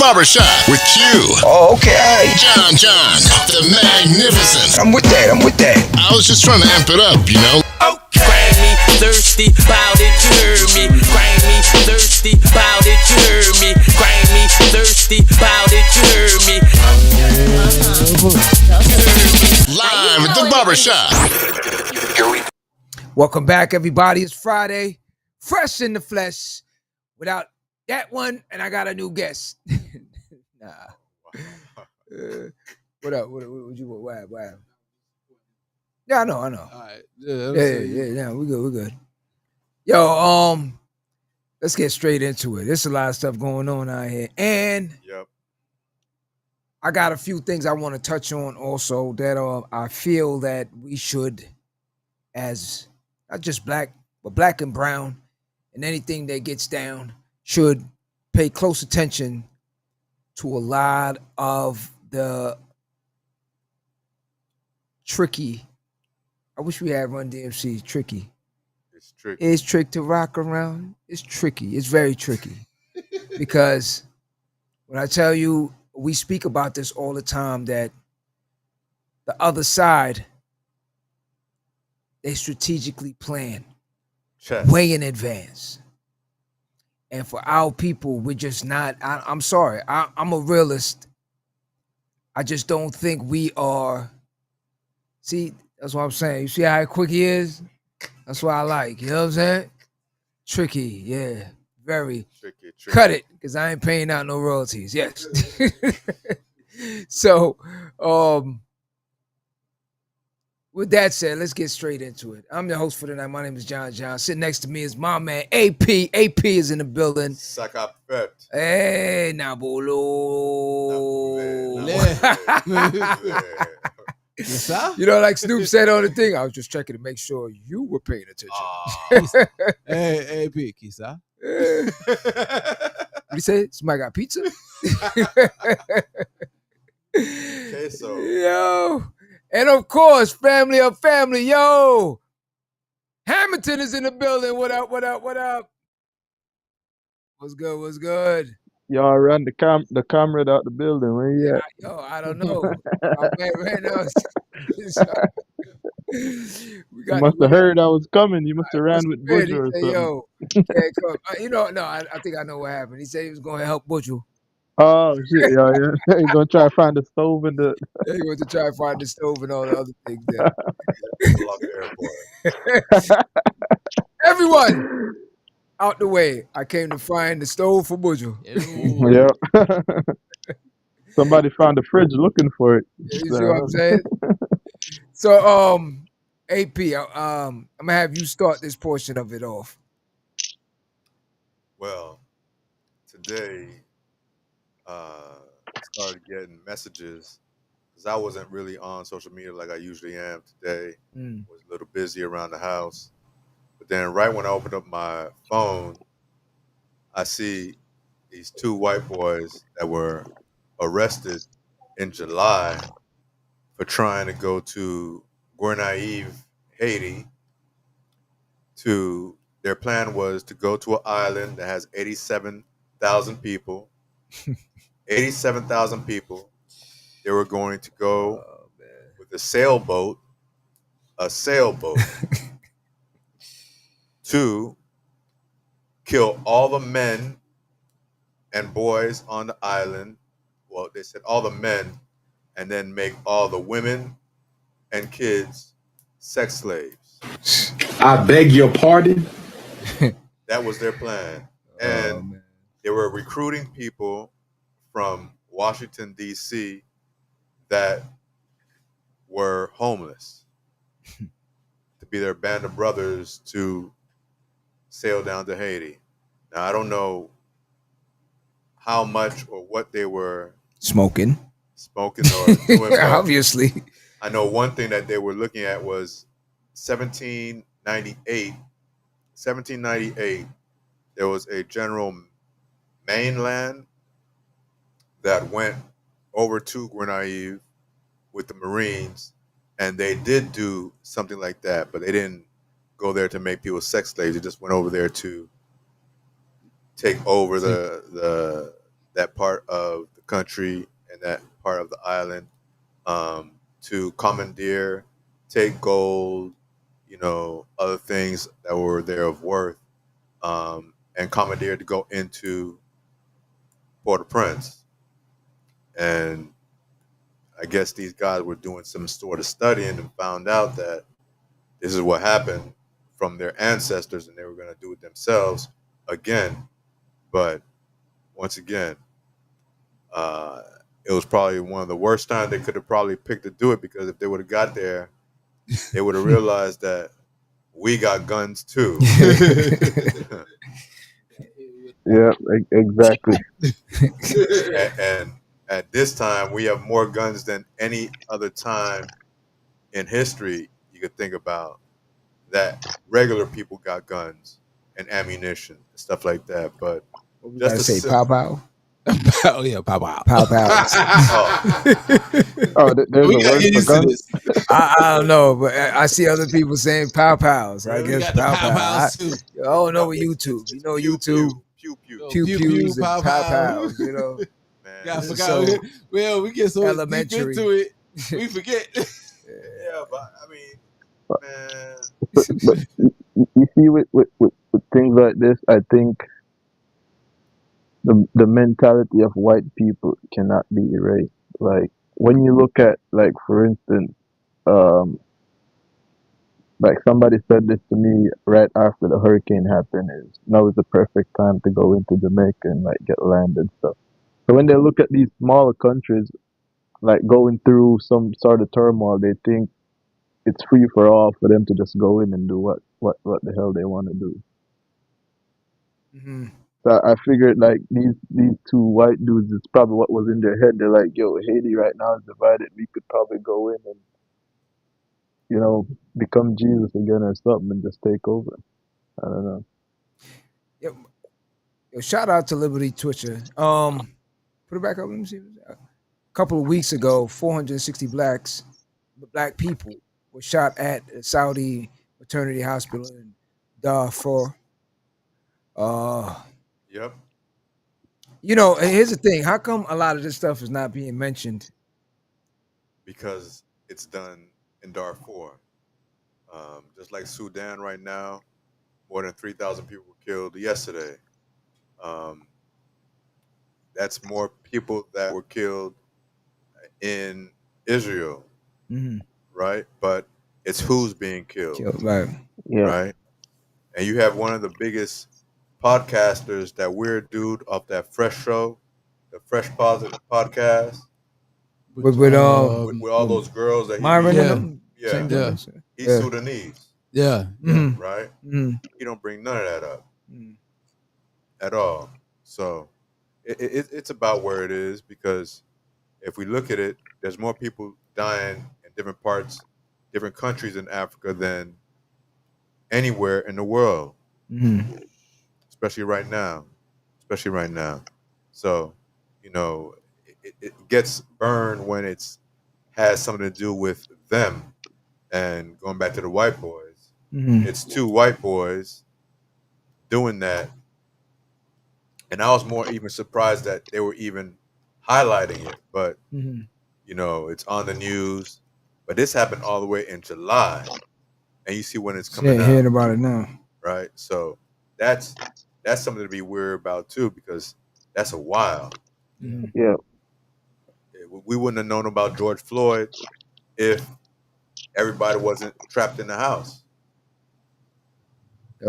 Barbershop with Q. Oh, okay. John, the magnificent. I'm with that. I was just trying to amp it up, you know. Grimy, thirsty, bout it, you heard me. Grimy, thirsty, bout it, you heard me. Grimy, thirsty, bout it, you heard me. Live at the Barbershop. Welcome back, everybody. It's Friday, fresh in the flesh. Without that one, and I got a new guest. Nah. What up? What you what happened? Yeah, I know. All right. Yeah. We good. Yo, let's get straight into it. There's a lot of stuff going on out here, and I got a few things I want to touch on also that I feel that we should, as not just black, but black and brown, and anything that gets down, should pay close attention to a lot of the tricky. I wish we had Run DMC. Tricky. It's tricky. It's trick to rock around. It's tricky. It's very tricky. Because when I tell you, we speak about this all the time, that the other side, they strategically plan way in advance. And for our people, we're just not, I'm sorry, I'm a realist. I just don't think we are. See, that's what I'm saying. You see how quick he is? That's what I like. You know what I'm saying? Tricky, yeah. Very. Tricky. Cut it, because I ain't paying out no royalties. Yes. So, with that said, let's get straight into it. I'm the host for tonight. My name is John. Sitting next to me is my man, AP. AP is in the building. Hey, Nabolo. You know, like Snoop said on the thing, I was just checking to make sure you were paying attention. Hey, AP, Kisa. What do you say? Somebody got pizza? Queso. Yo. And of course, family of family, yo. Hamilton is in the building. What up? What's good? Y'all run the camera out the building. Where you at? Yo, I don't know. Right now, You must have heard I was coming. You must have ran with Butcher or something. Yo, can't come. I think I know what happened. He said he was going to help Butcher. Oh shit, yeah. He's gonna try to find the stove and the. Yeah, he went to try to find the stove and all the other things there. Everyone out the way. I came to find the stove for Butcher. Yep. Somebody found the fridge looking for it. Yeah, you see what I'm saying? So, AP, I'm gonna have you start this portion of it off. Well, today, started getting messages because I wasn't really on social media like I usually am today. Was a little busy around the house. But then right when I opened up my phone, I see these two white boys that were arrested in July for trying to go to Gournaive, Haiti. Their plan was to go to an island that has 87,000 people. 87,000 people. They were going to go with a sailboat to kill all the men and boys on the island. Well, they said all the men, and then make all the women and kids sex slaves. I beg your pardon? That was their plan. And they were recruiting people from Washington, D.C. that were homeless to be their band of brothers to sail down to Haiti. Now, I don't know how much or what they were smoking or doing. Obviously. I know one thing that they were looking at was 1798. 1798, there was a general mainland that went over to Gournaive with the Marines, and they did do something like that, but they didn't go there to make people sex slaves. They just went over there to take over the that part of the country and that part of the island to commandeer, take gold, other things that were there of worth, and commandeer to go into Port-au-Prince. And I guess these guys were doing some sort of studying and found out that this is what happened from their ancestors, and they were going to do it themselves again. But once again, it was probably one of the worst times they could have probably picked to do it, because if they would have got there, they would have realized that we got guns too. Yeah, exactly. And at this time, we have more guns than any other time in history you could think about, that regular people got guns and ammunition and stuff like that. But what we gotta say, pow pow? Oh yeah, pow pow. Pow pow. There's a word for guns? I don't know, but I see other people saying pow pows. I Really? guess pow pows. Too. I don't know what YouTube. You know YouTube. Pew pew. Pew pews and pow pow pows. pows. You know. Man, Yeah, I This is forgot. so Well, we get so elementary. deep into it, we forget. yeah, but I mean, man. But you see, with things like this, I think the mentality of white people cannot be erased. Like when you look at, like, for instance, like somebody said this to me right after the hurricane happened, is now is the perfect time to go into Jamaica and like get land and stuff. So when they look at these smaller countries like going through some sort of turmoil, they think it's free for all for them to just go in and do what the hell they want to do. Mm-hmm. So I figured, like, these two white dudes, it's probably what was in their head. They're like, yo, Haiti right now is divided. We could probably go in and, become Jesus again or something and just take over. I don't know. Yo, shout out to Liberty Twitcher. Put it back up. Let me see. A couple of weeks ago, 460 black people were shot at a Saudi maternity hospital in Darfur. Yep. And here's the thing. How come a lot of this stuff is not being mentioned? Because it's done in Darfur. Just like Sudan right now, more than 3,000 people were killed yesterday. That's more people that were killed in Israel, right? But it's who's being killed, right? Yeah. Right? And you have one of the biggest podcasters, that weird dude off that Fresh show, the Fresh Positive podcast, With all those girls that Myron yeah. and them. Yeah. Same Yeah. difference. he's Yeah. Sudanese, Yeah. right? He don't bring none of that up at all. So it's about where it is, because if we look at it, there's more people dying in different parts, different countries in Africa than anywhere in the world, especially right now. So, it gets burned when it's has something to do with them. And going back to the white boys, it's two white boys doing that. And I was more even surprised that they were even highlighting it. But, it's on the news. But this happened all the way in July. And you see when it's coming out. Hearing about it now. Right? So that's something to be worried about too, because that's a while. Yeah. We wouldn't have known about George Floyd if everybody wasn't trapped in the house.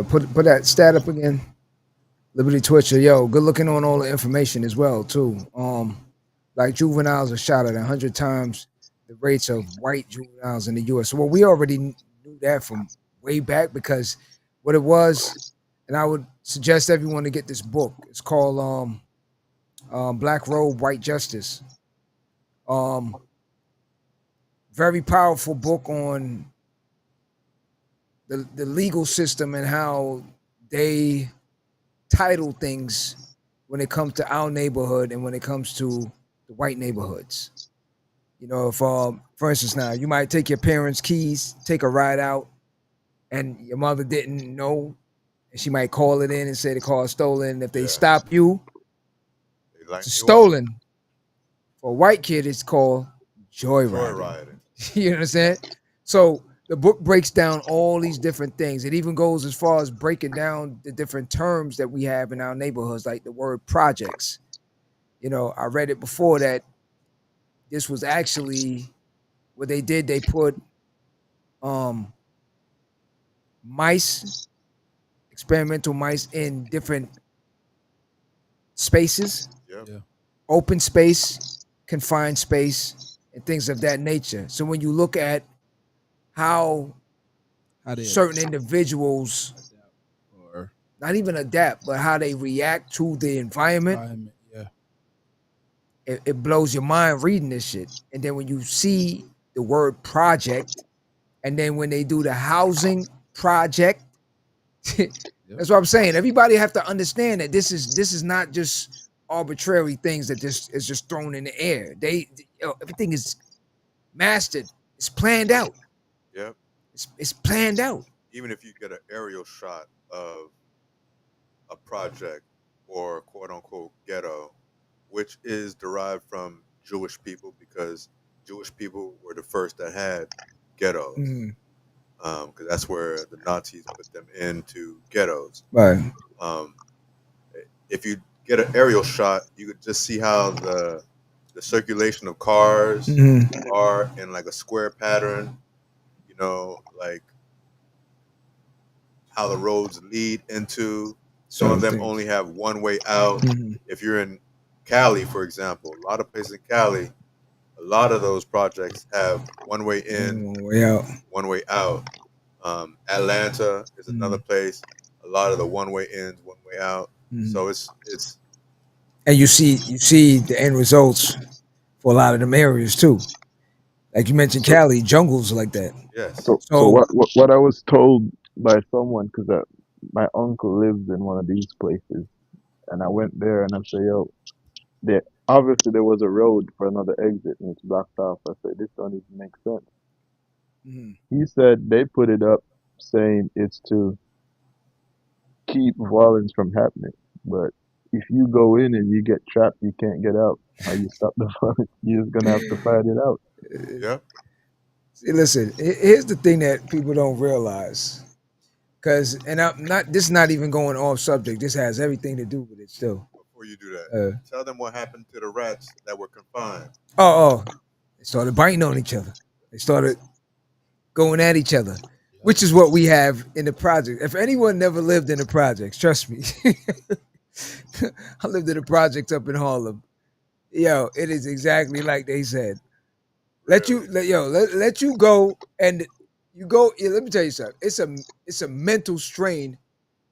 Put that stat up again. Liberty Twitcher, yo, good looking on all the information as well too. Like juveniles are shot at 100 times the rates of white juveniles in the U.S. Well, we already knew that from way back, because what it was, and I would suggest everyone to get this book. It's called Black Robe, White Justice. Very powerful book on the legal system and how they title things when it comes to our neighborhood and when it comes to the white neighborhoods. If, for instance, now you might take your parents' keys, take a ride out, and your mother didn't know, and she might call it in and say the car is stolen. If they stop you, Like It's New Orleans, stolen. For a white kid, it's called joyriding. joyriding. You know what I'm saying? So the book breaks down all these different things. It even goes as far as breaking down the different terms that we have in our neighborhoods, like the word projects. You know, I read it before that this was actually what they did. They put mice, experimental mice, in different spaces, Yep. Yeah. open space, confined space, and things of that nature. So when you look at how How they certain individuals adapt or not even adapt, but how they react to the environment, environment. Yeah. it blows your mind reading this shit. And then when you see the word project, and then when they do the housing project, that's what I'm saying. Everybody have to understand that this is not just arbitrary things that just is just thrown in the air. Everything is mastered. It's planned out. Yep. It's planned out. Even if you get an aerial shot of a project or quote unquote ghetto, which is derived from Jewish people because Jewish people were the first that had ghettos. Mhm. Because that's where the Nazis put them into ghettos. Right. If you get an aerial shot, you could just see how the circulation of cars Mhm. are in like a square pattern. You know, like how the roads lead into. Some of them only have one way out. Mhm. If you're in Cali, for example, a lot of places in Cali, a lot of those projects have one way in, One way out. one way out. Atlanta is another place. A lot of the one way ins, one way out. So it's And you see the end results for a lot of them areas too. Like you mentioned, Cali jungles like that. yes. So So what I was told by someone, because my uncle lives in one of these places, and I went there and I said, yo, there obviously there was a road for another exit and it's blocked off. I said, this don't even make sense. Mhm. He said they put it up saying it's to keep violence from happening. But if you go in and you get trapped, you can't get out. How you stop the violence? You're just gonna have to fight it out. Yep. See, listen, here's the thing that people don't realize. Cause and I'm not this is not even going off subject. This has everything to do with it still. Before you do that, Uh, tell them what happened to the rats that were confined. oh, they started biting on each other. They started going at each other, which is what we have in the project. If anyone never lived in the projects, trust me. I lived in the projects up in Harlem. Yo, it is exactly like they said. Let you let you go and you go. Yeah, let me tell you something. It's a mental strain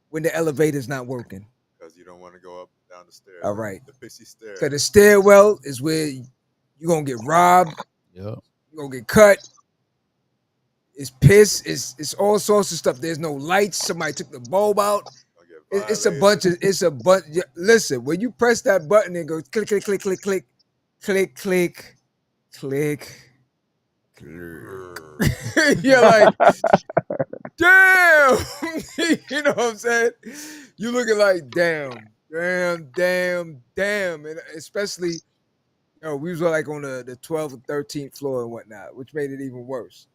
when the elevator's not working. Because you don't want to go up and down the stairs. All right. The pissy stairs. Cause the stairwell is where you're gonna get robbed, Yeah. you're gonna get cut. It's piss, it's all sorts of stuff. There's no lights, somebody took the bulb out. It's a bunch of listen, when you press that button and go click, click, click, click, click, click, click, click, click. You're like, damn. You know what I'm saying? You looking like damn. And especially, we was like on the 12th or 13th floor and whatnot, which made it even worse.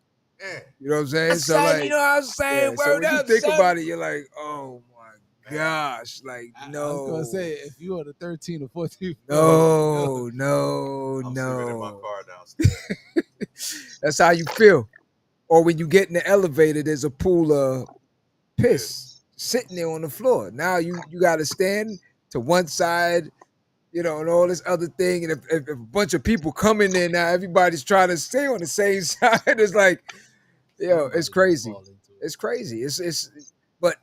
You know what I'm saying? So like, you know what I'm saying? yeah, so Word when you up, think son. about it, you're like, oh my gosh, like I no. was gonna say if you on the 13 or 14 No, I'm sleeping in my no. car downstairs. That's how you feel. Or when you get in the elevator, there's a pool of piss sitting there on the floor. Now you got to stand to one side, and all this other thing. And if a bunch of people come in there now, everybody's trying to stay on the same side. It's like, it's crazy. It's crazy. But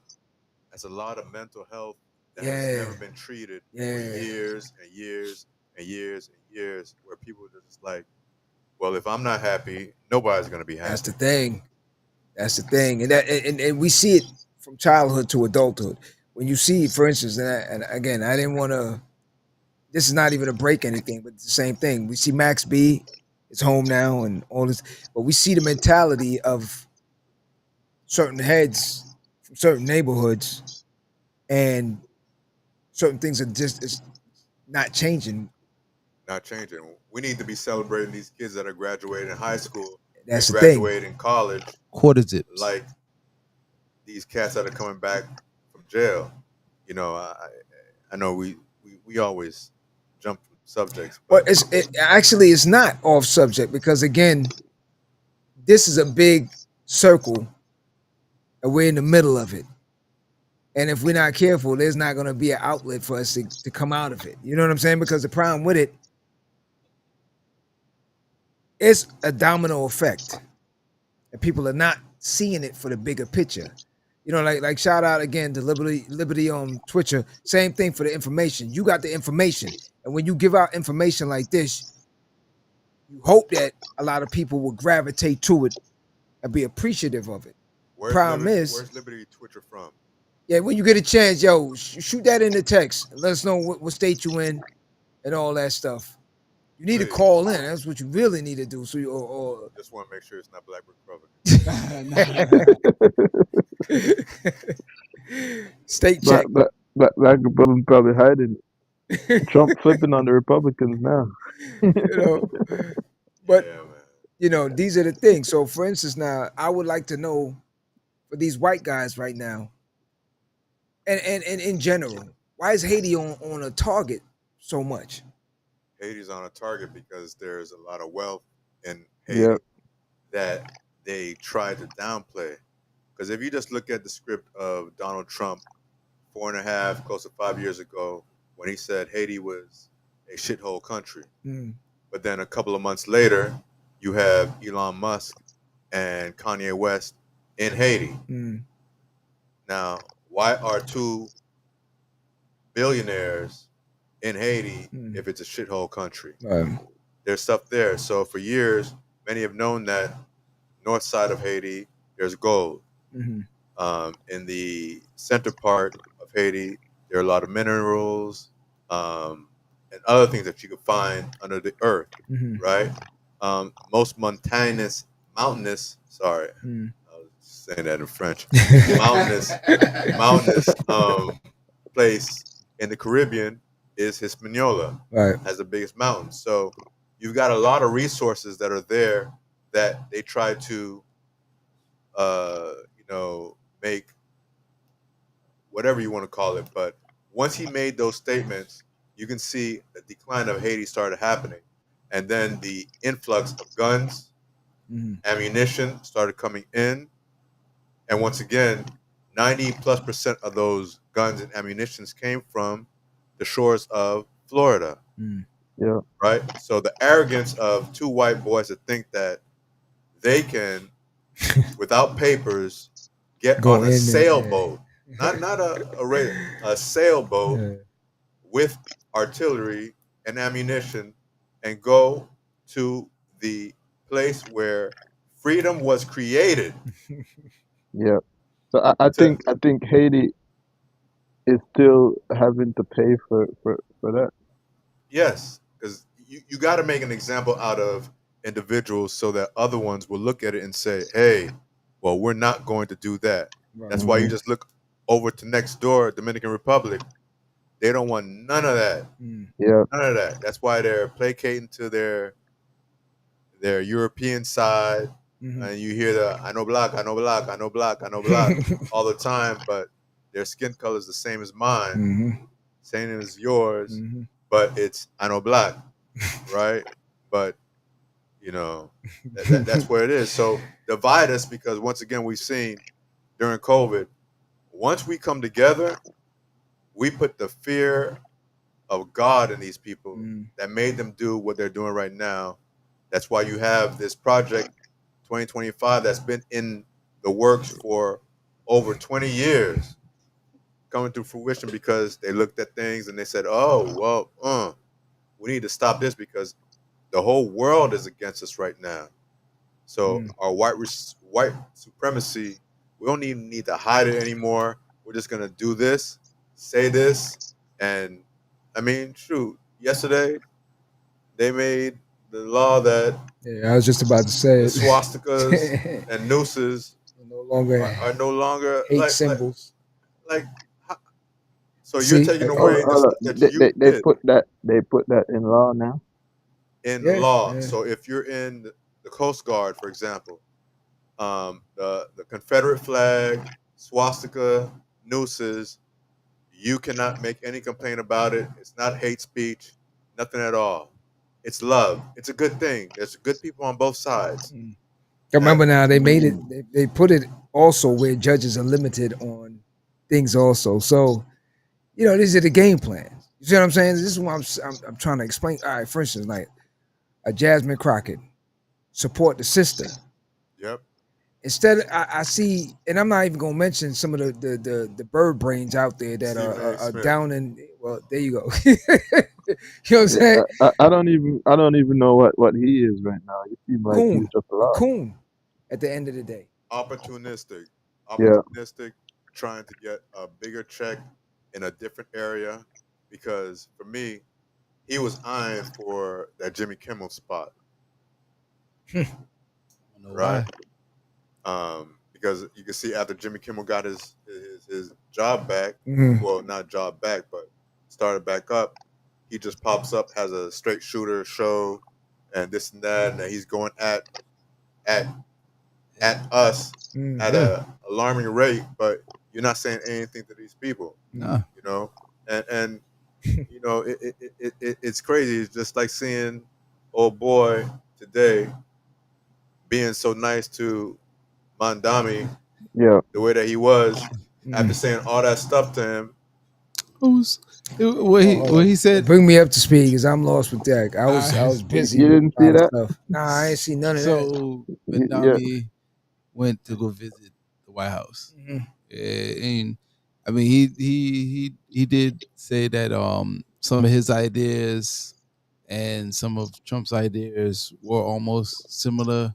That's a lot of mental health that Yeah. has never been treated for Yeah. years and years and years and years, where people are just like, well, if I'm not happy, nobody's gonna be happy. that's the thing. That's the thing, and we see it from childhood to adulthood. When you see, for instance, and again, I didn't want to. This is not even a break anything, but it's the same thing. We see Max B is home now and all this, but we see the mentality of certain heads from certain neighborhoods, and certain things are just not changing. Not changing. We need to be celebrating these kids that are graduating high school That's and the thing. graduating college, Quarter zips. like these cats that are coming back from jail. You know, I know we always jump from subjects, But it's not off subject because again, this is a big circle, and we're in the middle of it. And if we're not careful, there's not going to be an outlet for us to come out of it. You know what I'm saying? Because the problem with it, it's a domino effect, and people are not seeing it for the bigger picture. You know, like shout out again to Liberty on Twitter. Same thing for the information. You got the information, and when you give out information like this, you hope that a lot of people will gravitate to it and be appreciative of it. Where's Liberty Twitter from? Yeah, when you get a chance, yo, shoot that in the text. Let us know what state you in and all that stuff. You need to call in. That's what you really need to do. So you or just want to make sure it's not Black Republican. State check. Black Republicans probably hiding. Trump flipping on the Republicans now. You know, but you know, these are the things. So, for instance, now I would like to know for these white guys right now, and in general, why is Haiti on a target so much? Haiti's on a target because there's a lot of wealth in Haiti that they try to downplay. Because if you just look at the script of Donald Trump 4.5, close to 5 years ago, when he said Haiti was a shithole country. But then a couple of months later, you have Elon Musk and Kanye West in Haiti. Now, why are two billionaires in Haiti if it's a shithole country? There's stuff there. So for years, many have known that north side of Haiti, there's gold. In the center part of Haiti, there are a lot of minerals and other things that you can find under the earth, right? Most mountainous, sorry, I was saying that in French, mountainous place in the Caribbean is Hispaniola, has the biggest mountain. So you've got a lot of resources that are there that they try to, make whatever you want to call it. But once he made those statements, you can see the decline of Haiti started happening. And then the influx of guns, ammunition started coming in. And once again, 90+% of those guns and ammunitions came from the shores of Florida. Right? So the arrogance of two white boys that think that they can, without papers, get on a sailboat, not a sailboat with artillery and ammunition and go to the place where freedom was created. So I think Haiti is still having to pay for that. Yes, because you got to make an example out of individuals so that other ones will look at it and say, hey, well, we're not going to do that. That's why you just look over to next door, Dominican Republic. They don't want none of that. None of that. That's why they're placating to their European side. And you hear the I know black, I know black, I know black, I know black all the time, but their skin color is the same as mine, same as yours, but it's I know black, right? But that's where it is. So divide us because once again we've seen during COVID, once we come together, we put the fear of God in these people that made them do what they're doing right now. That's why you have this project 2025 that's been in the works for over 20 years coming to fruition because they looked at things and they said, oh, well, we need to stop this because the whole world is against us right now. So our white supremacy, we don't even need to hide it anymore. We're just going to do this, say this. And I mean, shoot, yesterday they made the law that I was just about to say the swastikas and nooses are no longer hate symbols. So you're See, taking Hold, away the hold up. stuff that you They did put that in law now. in yeah, law. yeah. So if you're in the Coast Guard, for example, the Confederate flag, swastika, nooses, you cannot make any complaint about it. It's not hate speech, nothing at all. It's love. It's a good thing. There's good people on both sides. I remember now they made it. Mm. They put it also where judges are limited on things also. So these are the game plans. You see what I'm saying? This is what I'm trying to explain. All right, for instance, like a Jasmine Crockett support the sister. Yep. Instead, I see, and I'm not even gonna mention some of the bird brains out there that Stephen A. are Smith. down in. Well, there you go. You know what I'm saying? I don't even know what he is right now. He seems like he's Coon, just a lost. coon. At the end of the day, Opportunistic. Yeah. Opportunistic, trying to get a bigger check in a different area. Because for me, he was eyeing for that Jimmy Kimmel spot. I don't know Right. why. Because you can see after Jimmy Kimmel got his job back, Mhm. well, not job back, but started back up, he just pops up, has a straight shooter show, and this and that, and then he's going at us at a alarming rate, but you're not saying anything to these people, Nah. and it's crazy. It's just like seeing old boy today being so nice to Mandami Yeah. the way that he was after saying all that stuff to him. What he said? Bring me up to speed because I'm lost with that. I was busy. You with didn't a lot see of that? Stuff. Nah, I ain't see none of that. So Yeah. Benami went to go visit the White House, and I mean he did say that some of his ideas and some of Trump's ideas were almost similar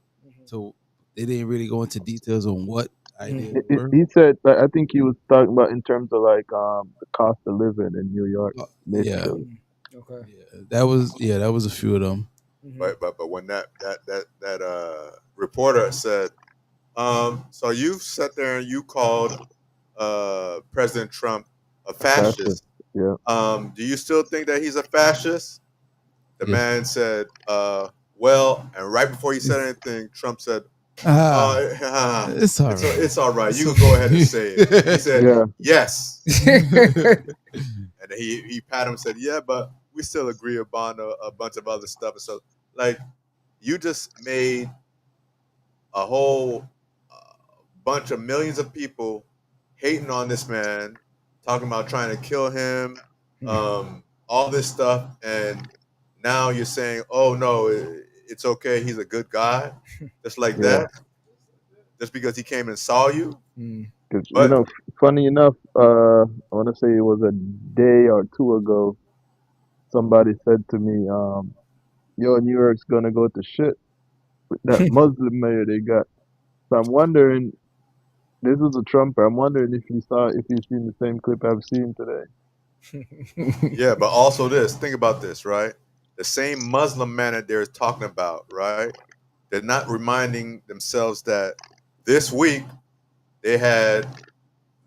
to. They didn't really go into details on what ideas were. He said, I think he was talking about in terms of like the cost of living in New York, Yeah, basically. Okay. that was a few of them. But when that reporter said, so you sat there and you called President Trump a Fascist. fascist. Yeah. Do you still think that he's a fascist? The Yeah. man said, well, and right before he said anything, Trump said, It's all right. it's all right. You can go ahead and say it. He said, Yeah. yes. And then he patted him and said, yeah, but we still agree upon a bunch of other stuff. And so, like, you just made a whole bunch of millions of people hating on this man, talking about trying to kill him, all this stuff. And now you're saying, oh, no, it's okay. He's a good guy. Just like that. Just because he came and saw you. Because, funny enough, I want to say it was a day or two ago, somebody said to me, yo, New York's going to go to shit with that Muslim mayor they got. So I'm wondering, this is a Trumper, I'm wondering if he's seen the same clip I've seen today. Yeah, but also think about this, right? The same Muslim man that they're talking about, right? They're not reminding themselves that this week they had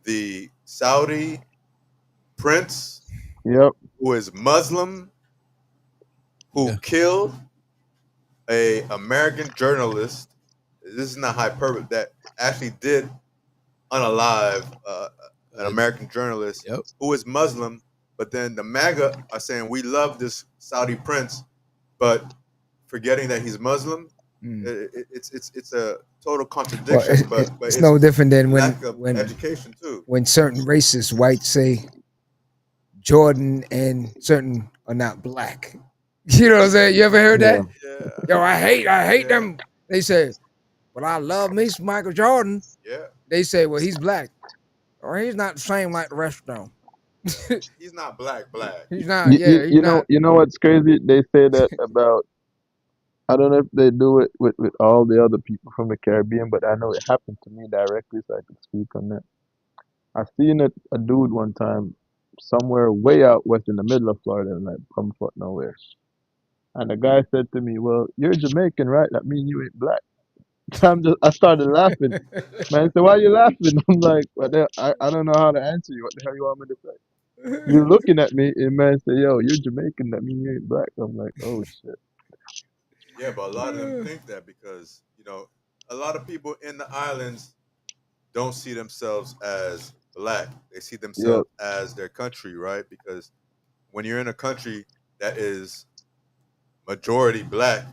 the Saudi prince, Yep. who is Muslim, who killed a American journalist. This is not hyperbole. That actually did unalive an American journalist who is Muslim. But then the MAGA are saying we love this Saudi prince, but forgetting that he's Muslim. It's a total contradiction. Well, but it's no different than when education too. When certain racist whites say Jordan and certain are not black. You know what I'm saying? You ever heard that? Yeah. Yo, I hate them. They say, but I love me some Michael Jordan. Yeah. They say, well, he's black. Or he's not the same like the rest of them. He's not black. He's not. You know what's crazy? They say that about. I don't know if they do it with all the other people from the Caribbean, but I know it happened to me directly, so I could speak on that. I seen a dude one time somewhere way out west in the middle of Florida, like bumfuck nowhere. And the guy said to me, "Well, you're Jamaican, right? That means you ain't black." I started laughing. Man said, "Why are you laughing?" I'm like, "Well, I don't know how to answer you. What the hell you want me to say?" You looking at me, and man say, "Yo, you're Jamaican. That mean you ain't black." I'm like, "Oh shit." Yeah, but a lot of them think that because a lot of people in the islands don't see themselves as black. They see Yep. themselves as their country, right? Because when you're in a country that is majority black,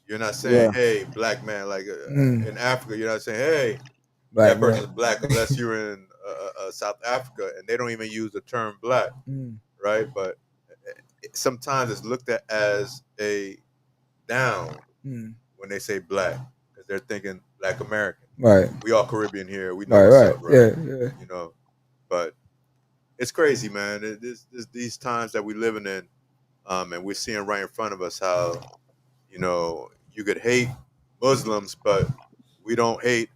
you're not saying, Yeah. "Hey, black man." Like in Africa, you're not saying, "Hey, Right, that person's right. black," unless you're in South Africa, and they don't even use the term black, right? But sometimes it's looked at as a down when they say black because they're thinking Black American. Right. We all Caribbean here. We know Right, what's right. up, right? Yeah, yeah. But it's crazy, man. These times that we're living in, and we're seeing right in front of us how, you could hate Muslims, but we don't hate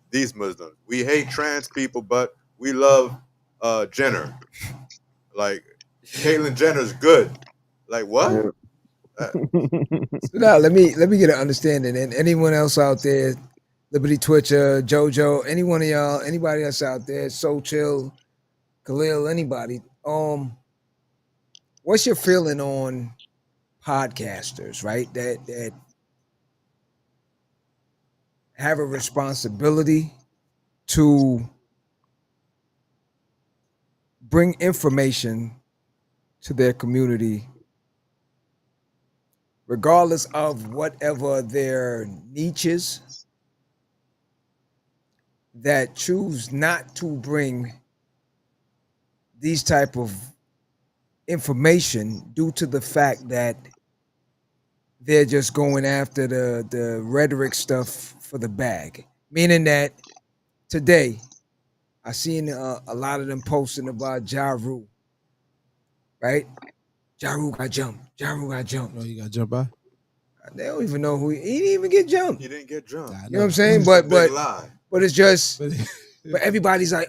these Muslims. We hate trans people, but we love Jenner. Like, Caitlyn Jenner's good. Like, what? Yeah. So now let me get an understanding. And anyone else out there, Liberty Twitcher, JoJo, any one of y'all, anybody else out there, Soul Chill, Khalil, anybody. What's your feeling on podcasters, right? That have a responsibility to bring information to their community, regardless of whatever their niches, that choose not to bring these type of information due to the fact that they're just going after the rhetoric stuff for the bag. Meaning that today, I seen a lot of them posting about Ja Rule, right? Ja Rule got jumped. Ja Rule got jumped. Oh, you got jumped by? They don't even know he didn't even get jumped. He didn't get jumped. You know what I'm saying? It's a But big lie. but it's just but everybody's like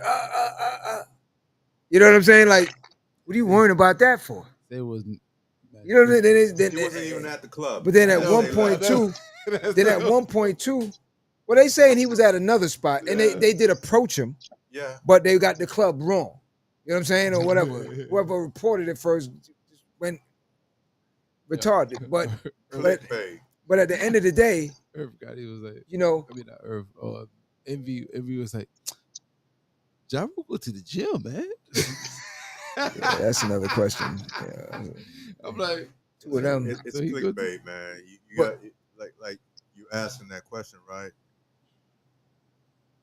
you know what I'm saying? Like, what are you worrying about that for? They was. You know what I'm saying? He wasn't even at the club. But then at No, they 1.2, well, they saying he was at another spot, and they did approach him, Yeah. but they got the club wrong. You know what I'm saying, or whatever. Whoever reported it first went retarded. But at the end of the day, Irv got he was like, you know, I mean not Irv. Envy was like, Ja Rule go to the gym, man. yeah, that's another question. Yeah. I'm like, two of them. It's So he clickbait, man. You got like you asking that question, right?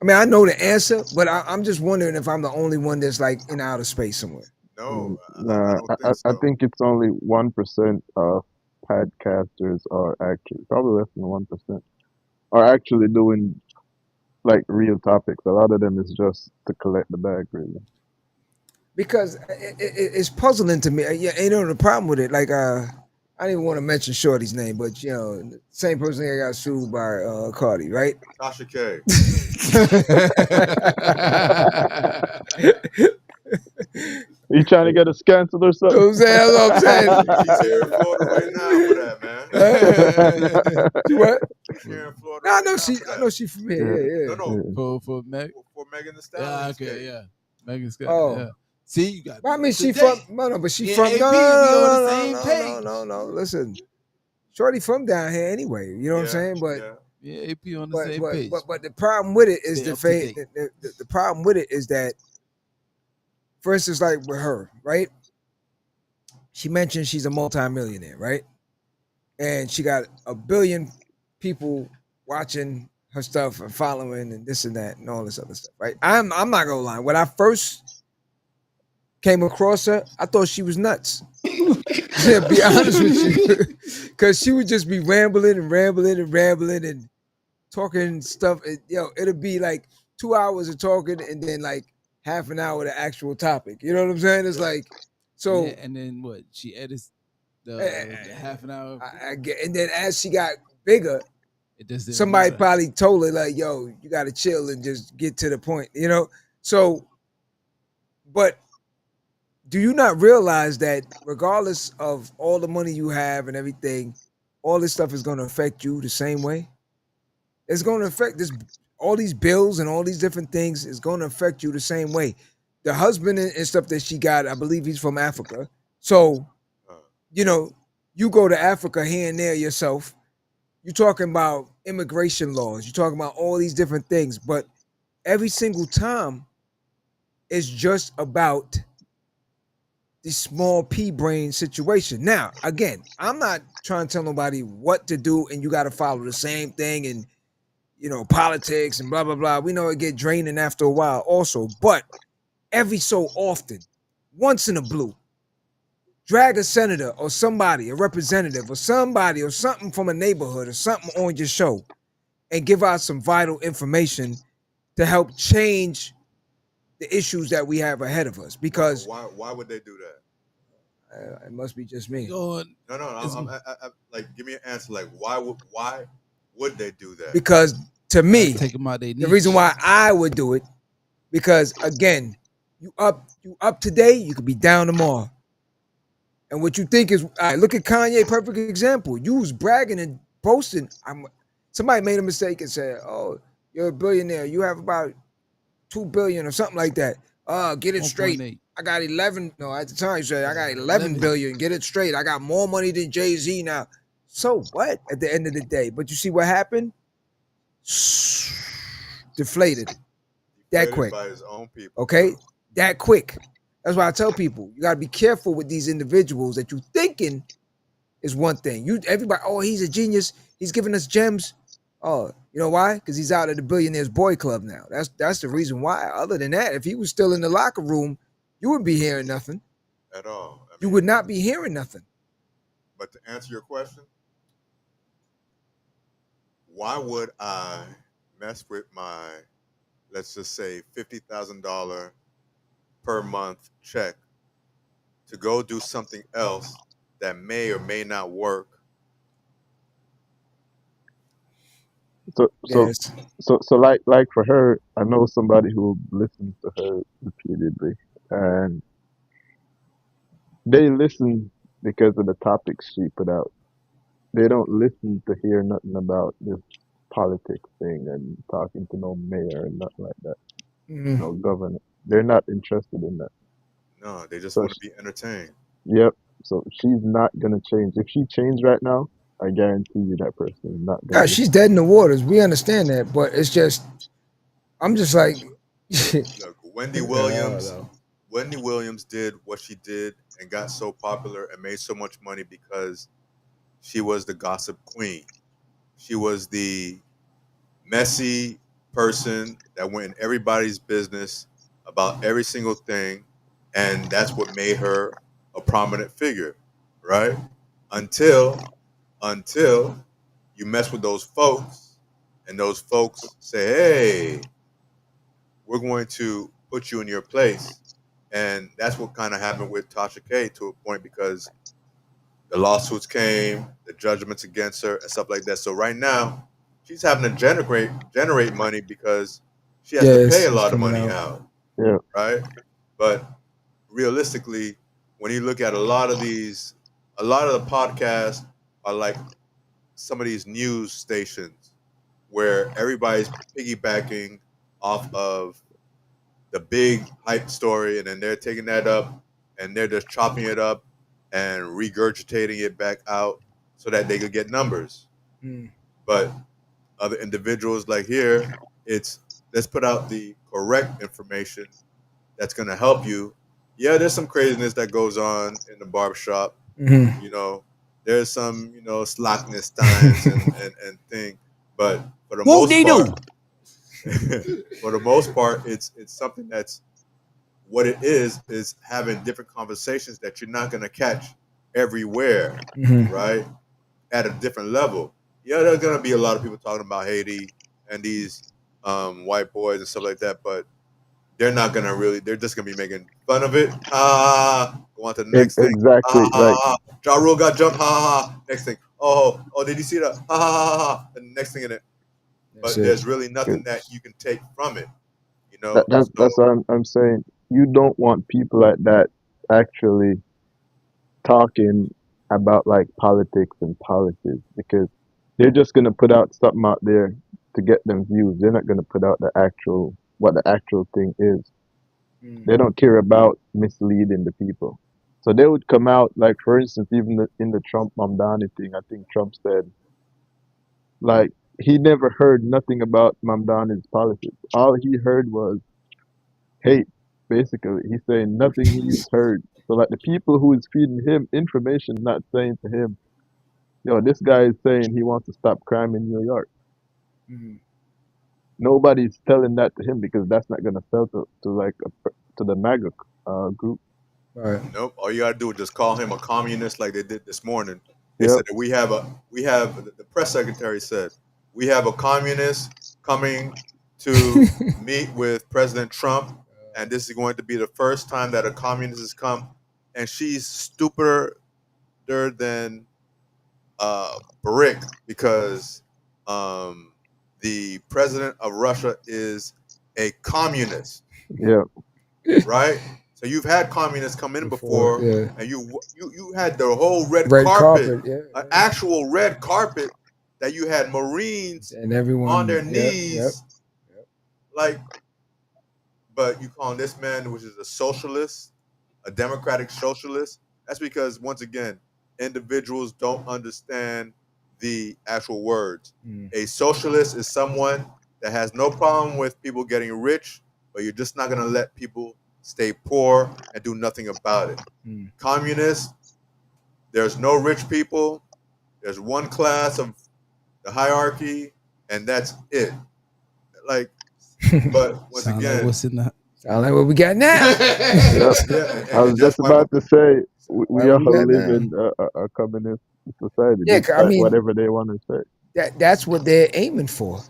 I mean, I know the answer, but I'm just wondering if I'm the only one that's like in outer space somewhere. No, Nah, I don't think so. I think it's only 1% of podcasters are actually, probably less than 1%, are actually doing like real topics. A lot of them is just to collect the bag, really. Because it's puzzling to me. Yeah, you know the problem with it. Like, I didn't even want to mention Shorty's name, but you know, the same person that got sued by Cardi, right? Tasha K. You trying to get us canceled or You something? know what I'm saying? That's what I'm saying. She's here in Florida right now for that, man. She what? She's here in Florida. No, I right know now she. for I that. know she from here. Yeah. No. for Meg. For Megan Thee Yeah, Stallion. okay, yeah. Megan Scott. Oh. Yeah. See, you got. But I mean, she today. from. No, but she Yeah, from. AP, No, we on the no, same no, page. no. Listen, Shorty from down here anyway. You know what I'm saying? But Yeah, AP on the same page. But the problem with it is Stay the up to fact date. the problem with it is that, for instance, like with her, right? She mentioned she's a multimillionaire, right? And she got 1 billion people watching her stuff and following and this and that and all this other stuff, right? I'm not gonna lie. When I first came across her, I thought she was nuts. To be honest with you, because she would just be rambling and talking stuff. It'll be like 2 hours of talking and then like half an hour of the actual topic. You know what I'm saying? It's like, so. Yeah, and then what? She edits the half an hour. I get, and then as she got bigger, It just didn't somebody matter. probably told her like, "Yo, you got to chill and just get to the point," you know. So, but do you not realize that regardless of all the money you have and everything, all this stuff is going to affect you the same way? It's going to affect all these bills and all these different things is going to affect you the same way. the husband and stuff that she got, I believe he's from Africa. So, Uh, you know, you go to Africa here and there yourself. You're talking about immigration laws. You're talking about all these different things, but every single time it's just about the small pea brain situation. Now, again, I'm not trying to tell nobody what to do and you got to follow the same thing and politics and blah blah blah. We know it get draining after a while also, but every so often, once in a blue, drag a senator or somebody, a representative or somebody or something from a neighborhood or something on your show and give out some vital information to help change the issues that we have ahead of us. Because why would they do that? it must be just me. No, like give me an answer. Like why would they do that? Because to me, take them out the reason why I would do it, because again, you up today, you could be down tomorrow. And what you think is, look at Kanye, perfect example. You was bragging and boasting. Somebody made a mistake and said, "Oh, you're a billionaire. You have about 2 billion or something like that." Get it straight. 1.8. I got 11. No, at the time you said I got 11 billion. Get it straight. I got more money than Jay-Z now. So what? At the end of the day, but you see what happened? Deflated. That quick. By his own people. Okay, that quick. That's why I tell people you gotta be careful with these individuals that you thinking is one thing. Everybody, oh, he's a genius. He's giving us gems. Oh, you know why? Because he's out of the Billionaires Boy Club now. That's the reason why. Other than that, if he was still in the locker room, you wouldn't be hearing nothing. At all. You would not be hearing nothing. But to answer your question, why would I mess with my, let's just say, $50,000 per month check to go do something else that may or may not work? So like for her, I know somebody who listens to her repeatedly, and they listen because of the topics she put out. They don't listen to hear nothing about this politics thing and talking to no mayor and nothing like that. Mm-hmm. No governor. They're not interested in that. No, they just want to be entertained. Yep. So she's not gonna change. If she changed right now, I guarantee you that person is not gonna. Yeah, she's dead in the waters. We understand that, but it's just, I'm just like, look, Wendy Williams did what she did and got so popular and made so much money because she was the gossip queen. She was the messy person that went in everybody's business about every single thing, and that's what made her a prominent figure, right? Until you mess with those folks, and those folks say, "Hey, we're going to put you in your place," and that's what kind of happened with Tasha K to a point, because the lawsuits came, the judgments against her, and stuff like that. So right now, she's having to generate money because she has to pay a lot of money out. Yeah. Right? But realistically, when you look at a lot of the podcasts are like some of these news stations where everybody's piggybacking off of the big hype story, and then they're taking that up and they're just chopping it up and regurgitating it back out so that they could get numbers. But other individuals like here, it's let's put out the correct information that's going to help you. Yeah, there's some craziness that goes on in the barbershop. Mm-hmm. You know, there's some, slackness times and thing. But for the most part, it's something that's what it is having different conversations that you're not going to catch everywhere, right? At a different level. Yeah, there's going to be a lot of people talking about Haiti and these white boys and stuff like that, but they're not going to really, they're just going to be making fun of it. Go on to the next thing. Exactly. Ja Rule got jumped. Next thing. Oh, did you see that? And the next thing in it. But there's really nothing that you can take from it. That's what I'm saying. You don't want people like that actually talking about like politics and policies, because they're just gonna put out something out there to get them views. They're not gonna put out what the actual thing is. They don't care about misleading the people. So they would come out, like for instance, even in the Trump Mamdani thing, I think Trump said, like, he never heard nothing about Mamdani's politics. All he heard was hate, basically. He's saying nothing he's heard. So like the people who is feeding him information not saying to him, yo, this guy is saying he wants to stop crime in New York. Nobody's telling that to him because that's not gonna sell to the MAGA group. Right. Nope. All you gotta do is just call him a communist, like they did this morning. They Yep. said that we have the press secretary said we have a communist coming to meet with President Trump, and this is going to be the first time that a communist has come, and she's stupider than brick because the president of Russia is a communist, Yeah. right? So you've had communists come in before, yeah. and you had the whole red Red carpet, carpet, yeah, an actual red carpet that you had Marines and everyone on their yep, knees, yep. like. But you calling this man, which is a socialist, a democratic socialist, that's because once again, individuals don't understand the actual words. A socialist is someone that has no problem with people getting rich, but you're just not going to let people stay poor and do nothing about it. Communist, there's no rich people. There's one class of the hierarchy, and that's it. Like, but once Sound again, like what's in the Sound like what we got now. Yep. yeah, I was that's just why about to say we Why all we got live now? in a communist society. Yeah, Despite I mean, whatever they want to say. that's what they're aiming for.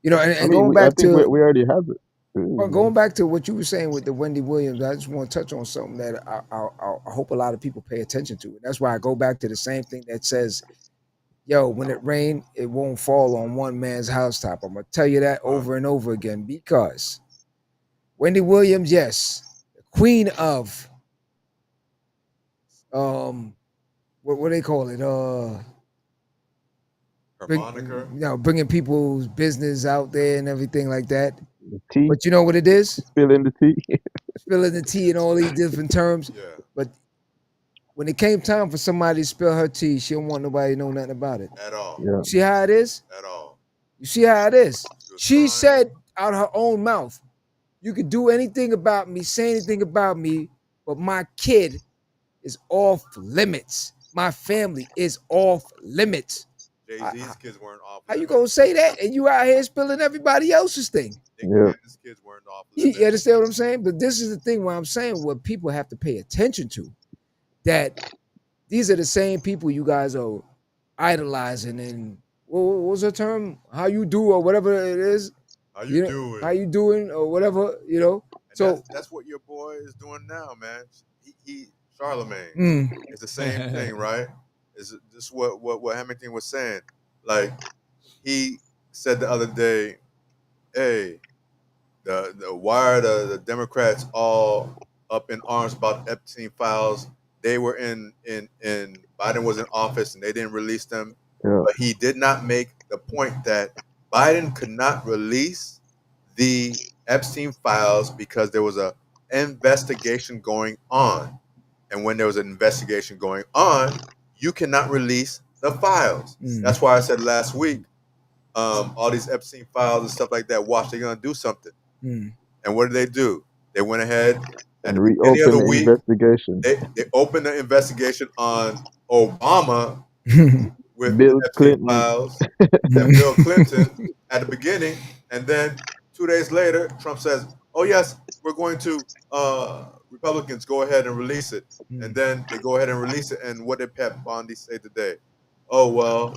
You know, and I mean, going I back think to we already have it. well, going back to what you were saying with the Wendy Williams, I just want to touch on something that I hope a lot of people pay attention to. And that's why I go back to the same thing that says, yo, when it rains, it won't fall on one man's housetop. I'm going to tell you that over and over again because Wendy Williams, yes, the queen of, what do they call it? moniker. You know, bringing people's business out there and everything like that. Tea, But you know what it is? spilling the tea. Spilling the tea and all these different terms. Yeah. But when it came time for somebody to spill her tea, she don't want nobody to know nothing about it. At all. Yeah. You see how it is? At all. You see how it is? She trying. said out her own mouth, you could do anything about me, say anything about me, but my kid is off limits. My family is off limits. Jay-Z's kids weren't off limits. How you gonna say that and you out here spilling everybody else's thing? Nick Cannon's kids weren't off limits. You understand what I'm saying? But this is the thing where I'm saying what people have to pay attention to. That these are the same people you guys are idolizing and what was the term? How you do or whatever it is. How you doing? How you doing or whatever, you know. And so that's what your boy is doing now, man. He Charlemagne. It's the same thing, right? Is this what Hamilton was saying? Like he said the other day, hey, why are the Democrats all up in arms about Epstein files? They were in Biden was in office and they didn't release them. Yeah. But he did not make the point that Biden could not release the Epstein files because there was a investigation going on. And when there was an investigation going on, you cannot release the files. That's why I said last week, all these Epstein files and stuff like that, watch, they're going to do something. And what did they do? They went ahead and reopened the investigation. They opened the investigation on Obama with Bill Epstein Clinton files and Bill Clinton at the beginning. And then 2 days later, Trump says, oh, yes, we're going to Republicans go ahead and release it. And then they go ahead and release it. And what did Pat Bondi say today? Oh, well,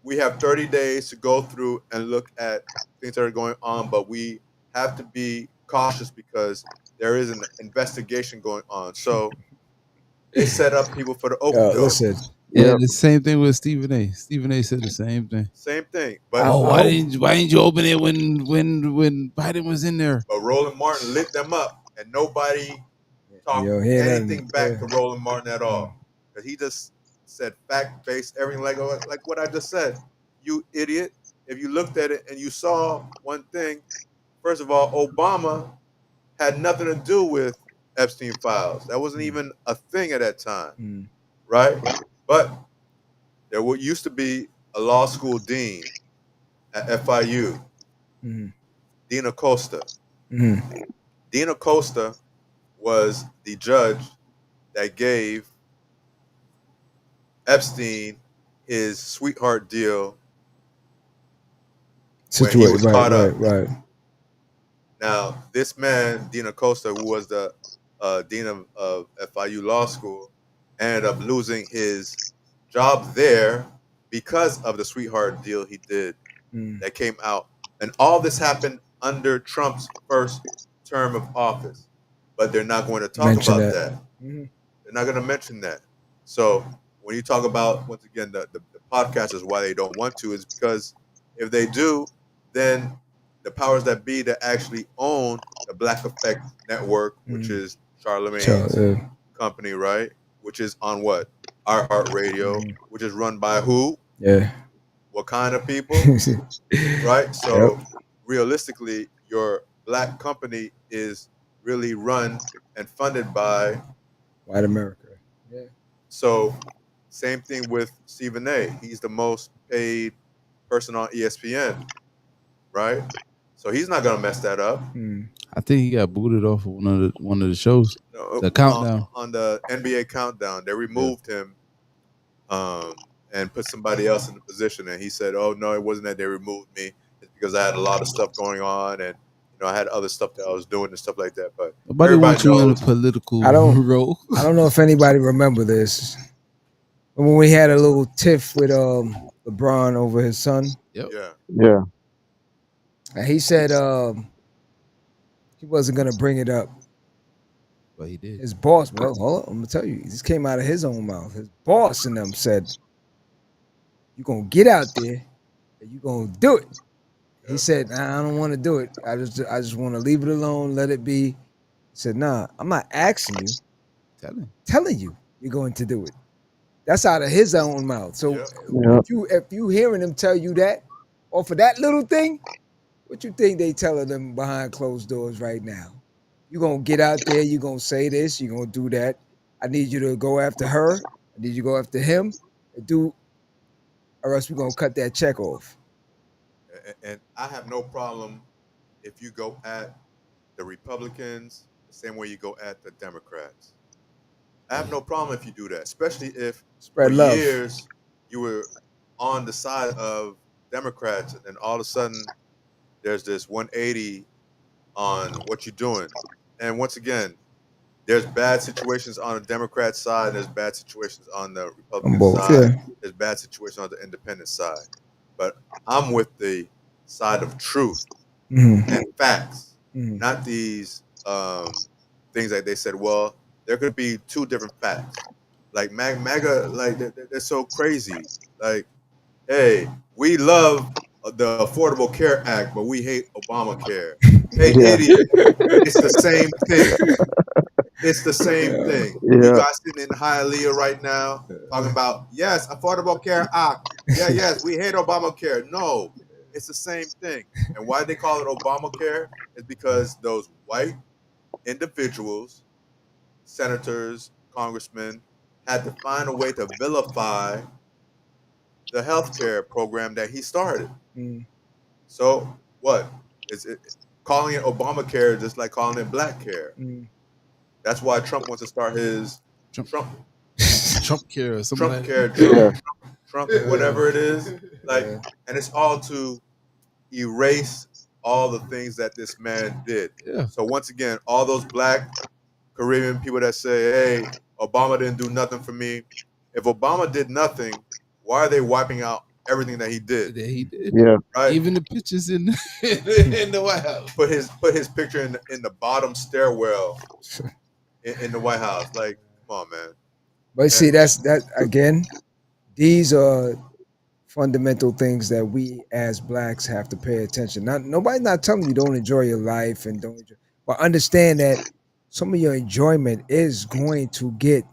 we have 30 days to go through and look at things that are going on, but we have to be cautious because there is an investigation going on. So they set up people for the open door. Listen. Yeah, the same thing with Stephen A. Stephen A. said the same thing. Same thing. But why didn't you open it when Biden was in there? But Roland Martin lit them up, and nobody talked anything back to Roland Martin at all, because he just said fact-based everything like what I just said. You idiot! If you looked at it and you saw one thing, first of all, Obama had nothing to do with Epstein files. That wasn't even a thing at that time, right? But there used to be a law school dean at FIU, Dean Acosta. Dean Acosta was the judge that gave Epstein his sweetheart deal when he was caught up. Right. Now, this man, Dean Acosta, who was the dean of FIU Law School, ended up losing his job there because of the sweetheart deal he did that came out. And all this happened under Trump's first term of office. But they're not going to talk about that. They're not going to mention that. So when you talk about, once again, the podcast is why they don't want to, is because if they do, then the powers that be that actually own the Black Effect Network, which is Charlemagne's company, right? Which is on what? iHeartRadio, which is run by who? Yeah. What kind of people? Right? So realistically, your black company is really run and funded by white America. Yeah. So same thing with Stephen A. He's the most paid person on ESPN, right? So he's not gonna mess that up. I think he got booted off of one of the shows. The countdown on the NBA countdown, they removed him, and put somebody else in the position. And he said, "Oh no, it wasn't that they removed me. It's because I had a lot of stuff going on, and I had other stuff that I was doing and stuff like that." But nobody wants you in a political role. I don't know if anybody remember this. When we had a little tiff with LeBron over his son. Yeah. And he said he wasn't gonna bring it up. But he did. His boss, well, hold on, I'm gonna tell you, this came out of his own mouth. His boss and them said, "You're gonna get out there and you're gonna do it." He said, "I don't want to do it. I just want to leave it alone, let it be." He said, "Nah, I'm not asking you. Telling you you're going to do it." That's out of his own mouth. So if you hearing him tell you that, or for that little thing, what you think they telling them behind closed doors right now? You're gonna get out there, you're gonna say this, you're gonna do that. I need you to go after her, I need you to go after him, or else we're gonna cut that check off. And I have no problem if you go at the Republicans the same way you go at the Democrats. I have no problem if you do that, especially if for years you were on the side of Democrats, and all of a sudden there's this 180 on what you're doing. And once again, there's bad situations on the Democrat side, there's bad situations on the Republican side, there's bad situations on the independent side. But I'm with the side of truth and facts, not these things like they said, well, there could be two different facts. Like MAGA, like they're so crazy. Like, hey, we love the Affordable Care Act, but we hate Obamacare. Hey, idiot. It's the same thing. It's the same thing. You guys sitting in Hialeah right now talking about, yes, Affordable Care Act. Yeah, yes, we hate Obamacare. No, it's the same thing. And why they call it Obamacare is because those white individuals, senators, congressmen, had to find a way to vilify the healthcare program that he started. So what? Is it calling it Obamacare just like calling it Black Care? That's why Trump wants to start his Trump care or something. Trump care, Trump, whatever it is. Like, and it's all to erase all the things that this man did. So once again, all those Black Caribbean people that say, hey, Obama didn't do nothing for me. If Obama did nothing, why are they wiping out everything that he did? Yeah. Right? Even the pictures in the White House. Put his picture in the bottom stairwell in the White House. Like, come on, man. But see, that again, these are fundamental things that we as Blacks have to pay attention. Nobody's not telling you don't enjoy your life and don't enjoy, but understand that some of your enjoyment is going to get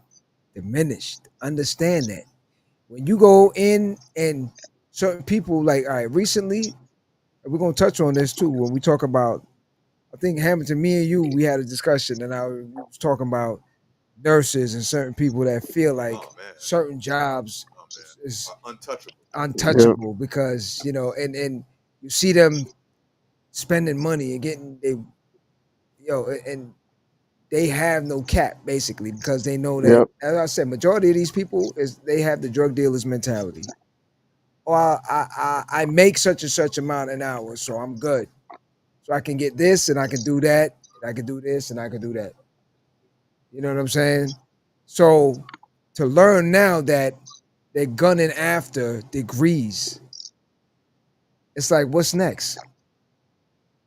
diminished. Understand that. When you go in and certain people, like, all right, recently, we're going to touch on this too when we talk about I think Hamilton, me and you, we had a discussion, and I was talking about nurses and certain people that feel like Oh man, certain jobs oh man, is are untouchable. Yep. untouchable because and you see them spending money and getting and they have no cap basically because they know that, Yep. as I said, majority of these people is they have the drug dealers mentality. Or I make such and such amount an hour, so I'm good. So I can get this and I can do that, and I can do this and I can do that. You know what I'm saying? So to learn now that they're gunning after degrees, it's like, what's next?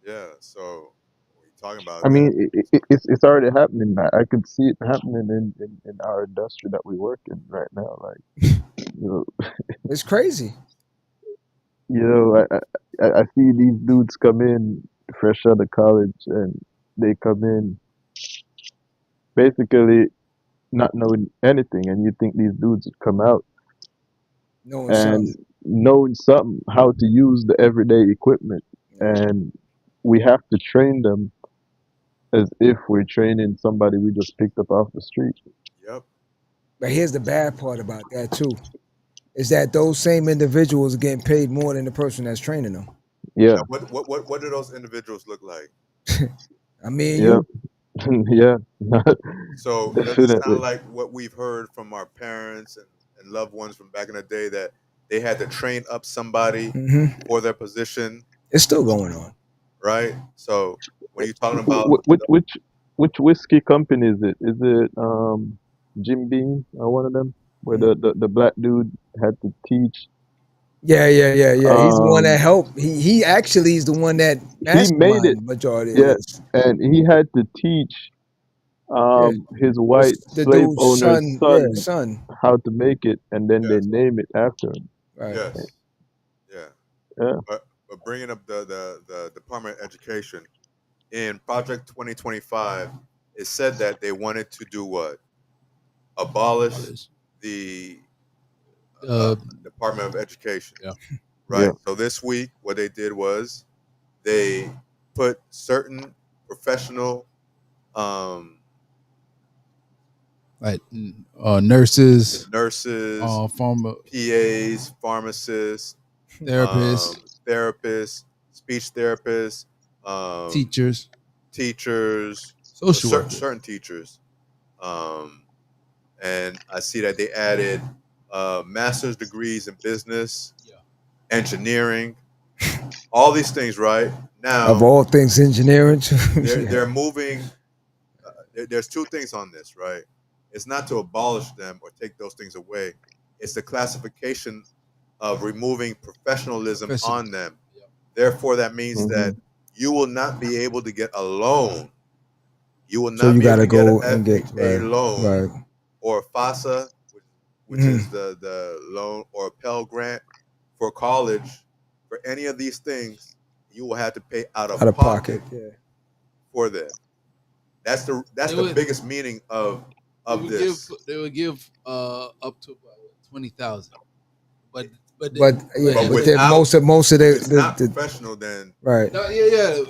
Yeah. So what you talking I about that? mean, it's already happening. I could see it happening in our industry that we work in right now. Like, you know, It's crazy. I see these dudes come in fresh out of college, and they come in basically not knowing anything, and you think these dudes would come out Knowing and something. knowing something how to use the everyday equipment, and we have to train them as if we're training somebody we just picked up off the street. Yep. But here's the bad part about that too, is that those same individuals are getting paid more than the person that's training them. Yeah, Now, what do those individuals look like? I mean, yeah, you. yeah, So does it definitely. sound like what we've heard from our parents and loved ones from back in the day that they had to train up somebody Mhm. for their position, It's still going on. right? So when you're talking about Wh- Which which which whiskey company is it? Is it Jim Beam or one of them where Mm. the black dude had to teach? Yeah. He's the one that Um, helped. He actually is the one that he made mastermind it, the majority of yeah, this. and he had to teach Yeah, his white the slave dude's owner's son. Yeah, son son. how to make it, and then they yes, name it after him. Right. yes, yeah. Yeah, But bringing up the Department of Education in Project 2025, it said that they wanted to do what? Abolish Polish. the Uh, Department of Education, yeah, right? yeah, So this week, what they did was they put certain professional, um, like nurses, nurses, pharma PAs, pharmacists, therapists, therapists, speech therapists, teachers, teachers, social workers. certain teachers. Um, and I see that they added master's degrees in business, Yeah. engineering, all these things. Right Of now, all things, engineering. Yeah. they're moving. There's two things on this, right? It's not to abolish them or take those things away. It's the classification of removing professionalism Professional. on them. Yeah. Therefore, that means hmm that you will not be able to get a loan. You will So not you be able gotta to get an go and get FHA loan right. or FASA, which Mhm. is the loan, or a Pell Grant for college. For any of these things, you will have to pay out Out of of pocket. pocket Yeah. for them. That's They the would biggest meaning of they would give this. they would give up to about 20,000, but But yeah, But if but they, then without, most of if it's the, not the professional, then right. no, yeah,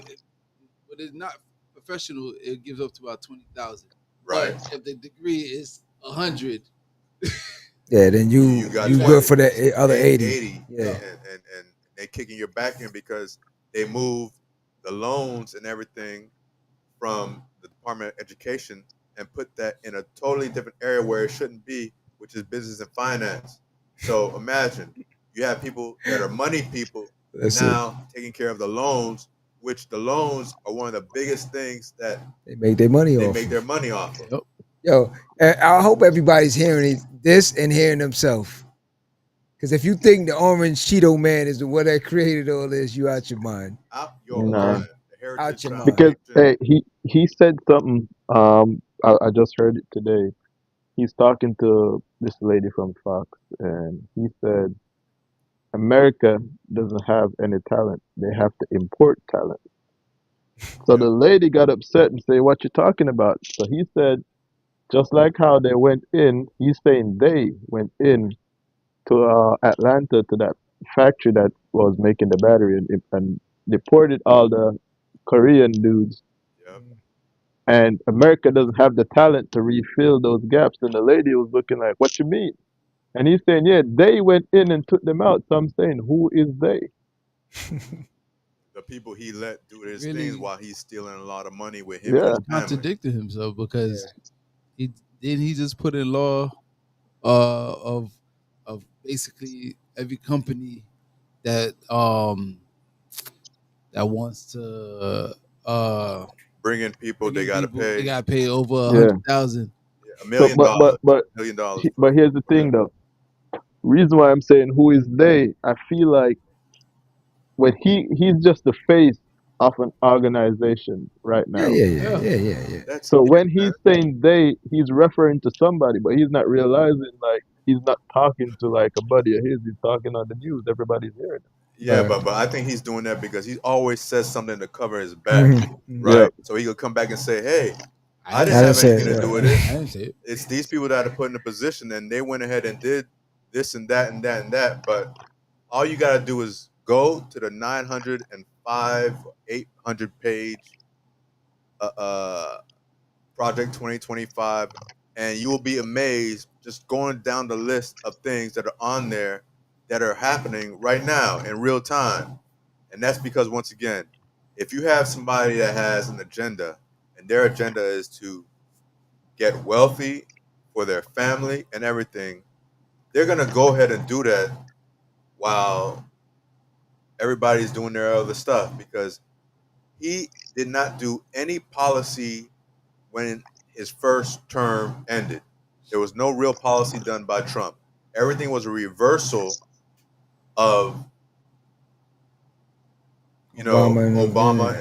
but it's not professional. It gives up to about 20,000. right, But if the degree is 100, Yeah, then you got you good 20, for the other 80. 80, Yeah. and they kicking your back in because they moved the loans and everything from the Department of Education and put that in a totally different area where it shouldn't be, which is business and finance. So imagine you have people that are money people That's it. now taking care of the loans, which the loans are one of the biggest things that They make their money they off make of. their money off of. yep. Yo, I hope everybody's hearing this and hearing themselves. Because if you think the orange Cheeto man is the one that created all this, you out your mind. Out your Nah, mind. The Out Heritage your mind. because Foundation. hey, he said something. I just heard it today. He's talking to this lady from Fox, and he said America doesn't have any talent. They have to import talent. So Yeah. the lady got upset and say, "What you talking about?" So he said, just like how they went in, he's saying they went in to Atlanta to that factory that was making the battery and deported all the Korean dudes. Yep. And America doesn't have the talent to refill those gaps. And the lady was looking like, what you mean? And he's saying, yeah, they went in and took them out. So I'm saying, who is they? The people he let do his Really? things while he's stealing a lot of money with him Yeah. and his family. Contradicted himself because he just put in law of basically every company that that wants to Bring in people, they gotta pay. They gotta pay over Yeah. $100,000. $1 million. But $1 million. but here's the thing though. Reason why I'm saying who is they, I feel like when he's just the face of an organization right now. Yeah. That's So it, when man. he's saying they, he's referring to somebody, but he's not realizing like he's not talking to like a buddy of his. He's talking on the news. Everybody's hearing it. Yeah, but I think he's doing that because he always says something to cover his back, right? Yeah. So he could come back and say, "Hey, I I didn't have say anything it, to do yeah. with it. I didn't say it. It's these people that are put in a position, and they went ahead and did this and that and that and that." But all you got to do is go to the 905, 800 page Project 2025, and you will be amazed just going down the list of things that are on there that are happening right now in real time. And that's because, once again, if you have somebody that has an agenda and their agenda is to get wealthy for their family and everything, they're going to go ahead and do that while everybody's doing their other stuff, because he did not do any policy when his first term ended. There was no real policy done by Trump. Everything was a reversal of Obama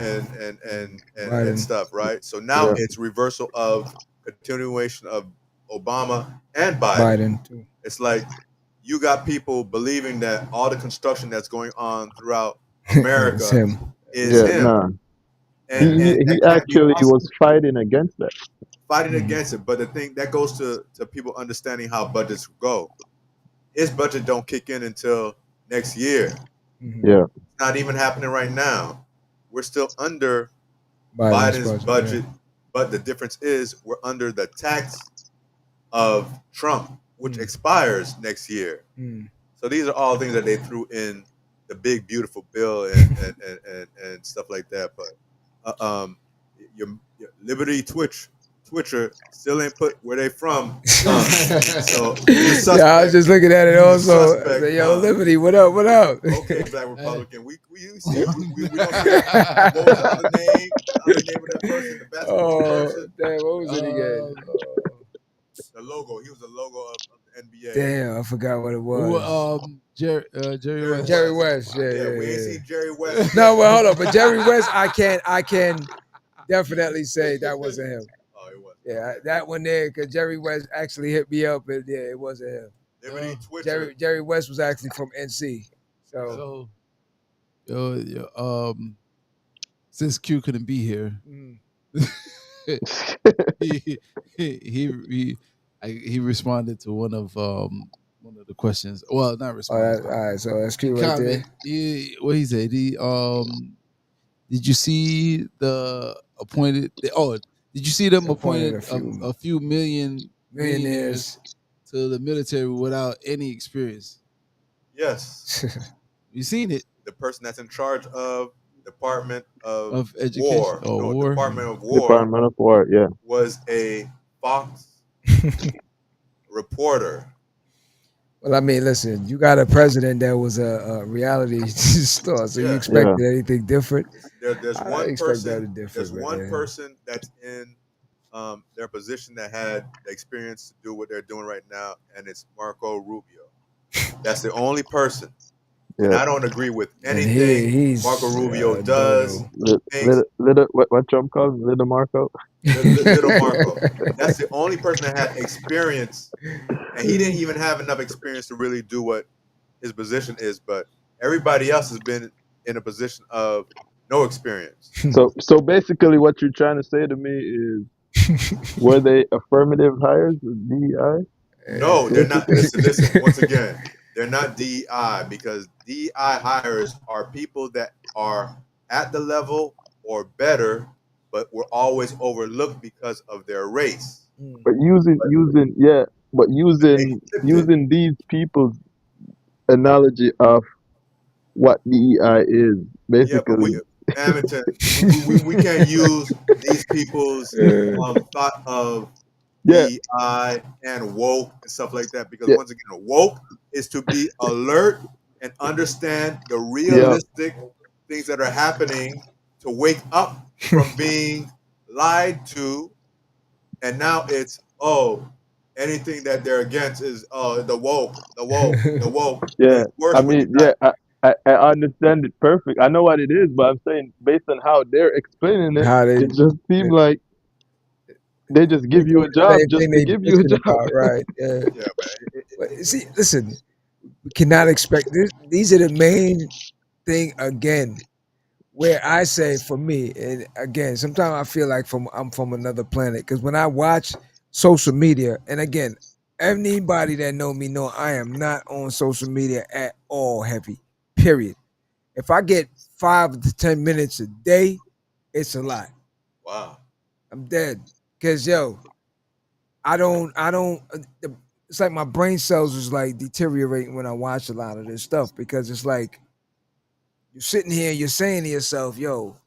and stuff, right? So now it's reversal of continuation of Obama and Biden. too. It's like you got people believing that all the construction that's going on throughout America It's him. is him. Nah. And He that can't be actually possible. was fighting against that. Fighting against it. But the thing that goes to people understanding how budgets go. His budget don't kick in until next year. Yeah. It's not even happening right now. We're still under Biden's budget, but the difference is we're under the tax of Trump, which expires next year. So these are all things that they threw in the big beautiful bill and stuff like that. But your Liberty Twitcher still ain't put where they from. So I was just looking at it also. Suspect, Yo, Liberty, what up? What up? Okay, Black Republican. We don't see what was the other name? The other name of that person, the basketball person. Damn, what was it again? The logo. He was the logo of the NBA. Damn, I forgot what it was. Jerry West. Jerry West. We ain't seen Jerry West. No, well, hold on. But Jerry West, I can definitely say that wasn't him. Oh, it was. Yeah, that one there, because Jerry West actually hit me up, and it wasn't him. Liberty Twitcher. Jerry West was actually from NC. So since Q couldn't be here, he responded to one of the questions. Well, not responded. All right, so that's Q right there. What he said? Did you see the appointed? Did you see them appointed a few millionaires to the military without any experience? Yes. You seen it? The person that's in charge of Department of Education, War. War. Department of War. Department of War, yeah. Was a Fox reporter. Well, I mean, listen, you got a president that was a reality star, so you expected anything different? There's one person. There's one person that's in their position that had the experience to do what they're doing right now, and it's Marco Rubio. That's the only person. Yeah. And I don't agree with anything Marco Rubio does. What Trump calls Little Marco? Little Marco. That's the only person that had experience, and he didn't even have enough experience to really do what his position is. But everybody else has been in a position of no experience. So basically, what you're trying to say to me is, were they affirmative hires with DEI? No, they're not. Listen, once again, they're not DEI, because DEI hires are people that are at the level or better, but were always overlooked because of their race. But using using these people's analogy of what DEI is Yeah, but basically. Hamilton, we can't use these people's thought of Yeah, DEI and woke and stuff like that because yeah, once again, woke is to be alert and understand the yeah. realistic things that are happening to wake up from being lied to, and now it's anything that they're against is the woke, and Yeah, it's worse I when you mean, got yeah, I understand it perfect. I know what it is, but I'm saying based on how they're explaining it, How it just seems like they just they give you doing a the job same just thing to they give you a bitching job. about, right? Yeah. yeah, man. But see, listen, we cannot expect this. These are the main thing again. Where I say for me, and again, sometimes I feel like I'm from another planet because when I watch social media, and again, anybody that know me know I am not on social media at all heavy. Period. If I get 5 to 10 minutes a day, it's a lot. Wow. I'm dead. Cause yo, I don't. It's like my brain cells is like deteriorating when I watch a lot of this stuff because it's like you're sitting here, you're saying to yourself, "Yo,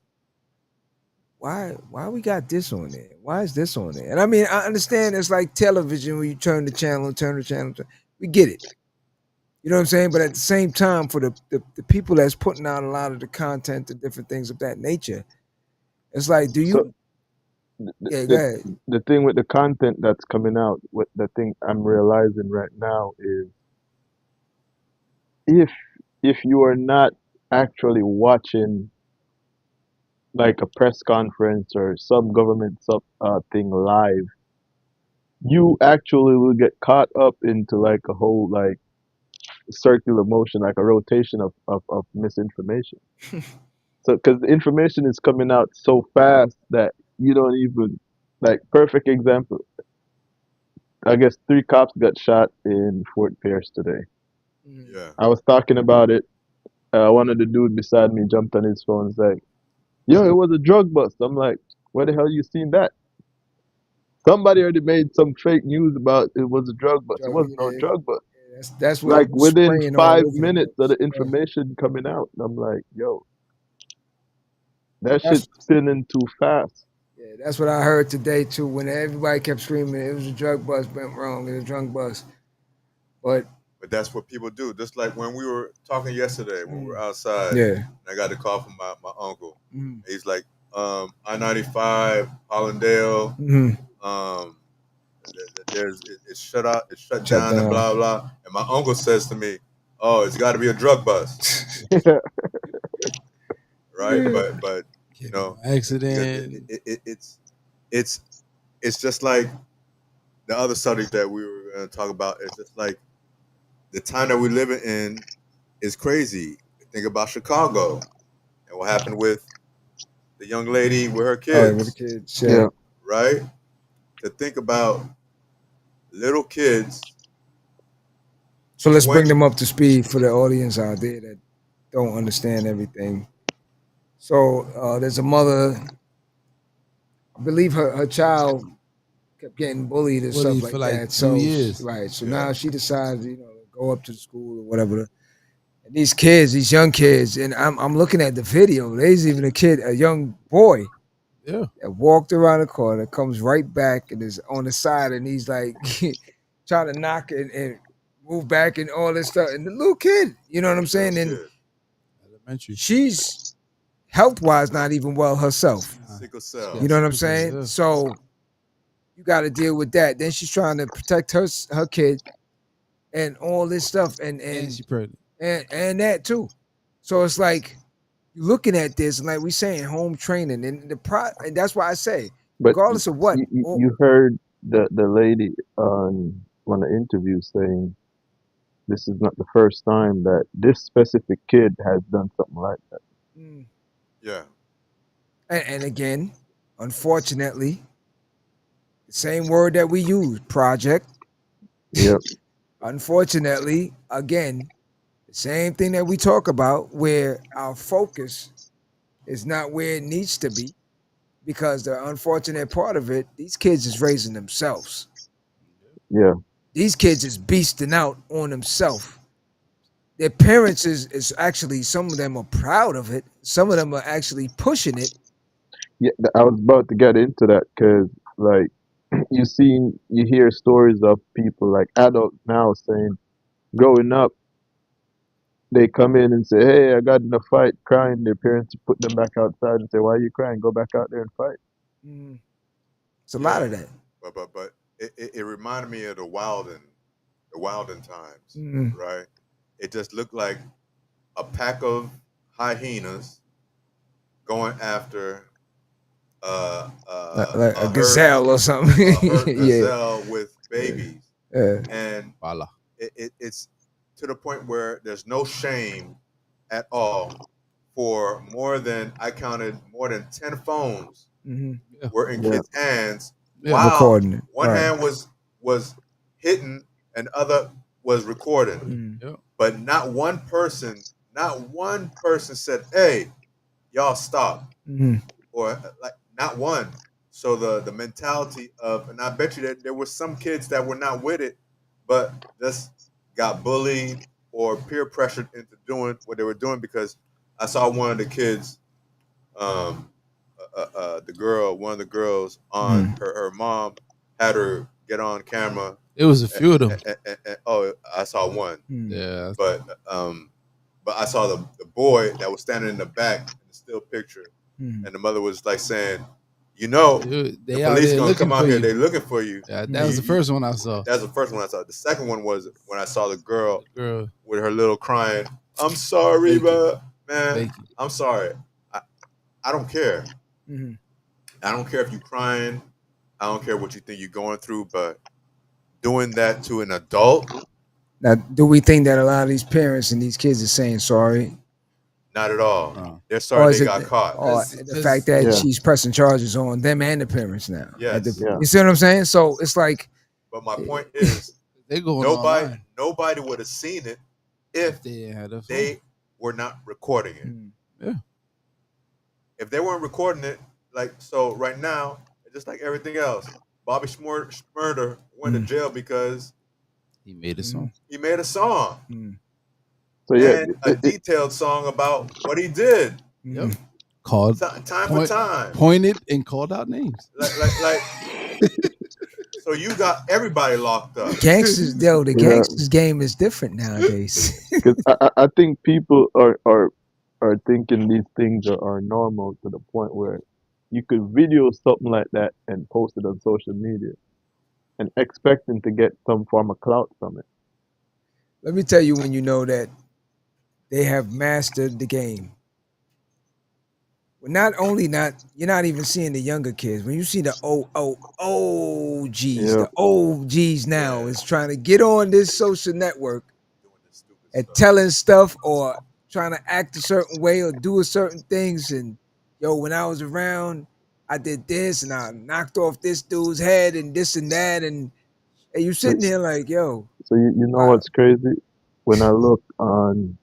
why we got this on there? Why is this on there?" And I mean, I understand it's like television when you turn the channel, we get it. You know what I'm saying? But at the same time, for the people that's putting out a lot of the content and different things of that nature, it's like, do So you? Yeah, go the ahead. the thing with the content that's coming out, what the thing I'm realizing right now is if you are not actually watching like a press conference or some government thing live, you actually will get caught up into like a whole like circular motion, like a rotation of misinformation. So, because the information is coming out so fast that you don't even like. Perfect example. I guess 3 cops got shot in Fort Pierce today. Yeah. I was talking about it. One of the dude beside me jumped on his phone and said, "Yo, it was a drug bust." I'm like, "Where the hell you seen that?" Somebody already made some fake news about it was a drug bust. It Drug, wasn't no yeah, drug bust. that's what Like was within spraying all five over the minutes of the place. Yeah. information coming out, I'm like, "Yo, that That's shit's spinning too fast." yeah, that's what I heard today too. When everybody kept screaming, it was a drug bust went wrong, it was a drug bust. But But that's what people do. Just like when we were talking yesterday, when we were outside, yeah, and I got a call from my uncle. mm, He's like, I-95, Hollandale, mm, um, it's shut out, it's shut shut down, and down. blah blah. And my uncle says to me, "Oh, it's got to be a drug bust, right?" But you Get in know, an because accident. it's it's just like the other subject that we were going to talk about. It's just like the time that we live in is crazy. Think about Chicago and what happened with the young lady with her Oh, with the kids, kids, Yeah, yeah. right? To think about little kids, So let's bring 20, them up to speed for the audience out there that don't understand everything. So there's a mother, I believe her child kept getting bullied and stuff Bullied for like like that. 2 years. Right. So yeah, now she decides, to go up to the school or whatever. And these kids, these young kids, and I'm looking at the video. There's even a young boy Yeah. that walked around the corner, comes right back and is on the side, and he's like trying to knock and move back and all this stuff. And the little kid, you know what I'm little saying? And kid, Elementary. she's health wise not even well herself. Nah, sickle she cell. You got know what I'm sickle saying? cell. So you got to deal with that. Then she's trying to protect her kid and all this stuff, and And and she pregnant. and that too. So it's like you're looking at this, and like we saying, home training, and and that's why I say, but regardless of what, you heard the lady on one of the interviews saying this is not the first time that this specific kid has done something like that. mm, Yeah, and again, unfortunately, the same word that we use, project. Yep. Unfortunately, again, the same thing that we talk about, where our focus is not where it needs to be, because the unfortunate part of it, these kids is raising themselves. Yeah. These kids is beasting out on themselves. Their parents is actually, some of them are proud of it. Some of them are actually pushing it. Yeah, I was about to get into that because, like, you hear stories of people, like adults now, saying, growing up, they come in and say, "Hey, I got in a fight," crying. Their parents put them back outside and say, "Why are you crying? Go back out there and fight." Mm. It's a lot of that. But it reminded me of the Wilden times, Mm. right? It just looked like a pack of hyenas going after Like a gazelle or something. a herd Yeah. gazelle with babies, Yeah. and Voila. it's to the point where there's no shame at all. For I counted more than 10 phones Mhm. were in Yeah. kids' hands, Yeah. while Recording it. one Right. hand was hitting and other was recording. Mm. Yeah. But not one person said, "Hey, y'all stop," Mhm. or like not one. So the mentality of, and I bet you that there were some kids that were not with it, but just got bullied or peer pressured into doing what they were doing. Because I saw one of the kids, one of the girls on her mom had her get on camera. It was a few of them. Oh, I saw one, Yeah. but I saw the boy that was standing in the back in the still picture, and the mother was like saying, They the out police there gonna looking come out for here. you. They looking for you. Yeah, that was the first one I saw. That's the first one I saw. The second one was when I saw the girl Girl, with her little crying. I'm sorry, Thank you. but man, thank you. I'm sorry. I don't care. Mhm. I don't care if you're crying. I don't care what you think you're going through, but doing that to an adult, Now, do we think that a lot of these parents and these kids are saying sorry, not at all. Uh, They're or sorry is they it got caught. or Cause- the cause- fact that Yeah. she's pressing charges on them and the parents now? Yes. Yeah. You see what I'm saying? So it's like, But my point is, They going online. nobody would have seen it if They had a phone. they were not recording it. mm, If they weren't recording it, like, so right now, just like everything else, Bobby Schmurder went to jail because He made a song. he made a song, mm, So yeah, and a detailed song about what he did, mm. Yep. Called time for time. pointed and called out names. Like, so you got everybody locked up. Gangsters, the Yeah. gangsters game is different nowadays. because I think people are thinking these things are normal to the point where you could video something like that and post it on social media and expecting to get some form of clout from it. Let me tell you when you know that they have mastered the game. Well, you're not even seeing the younger kids. When you see the OGs, Yeah. the OGs now Yeah. is trying to get on this social network Doing this stupid and stuff. telling stuff or trying to act a certain way or do a certain things. And yo, when I was around, I did this and I knocked off this dude's head and this and that. And you sitting there like, yo, So you know wow. what's crazy? When I look on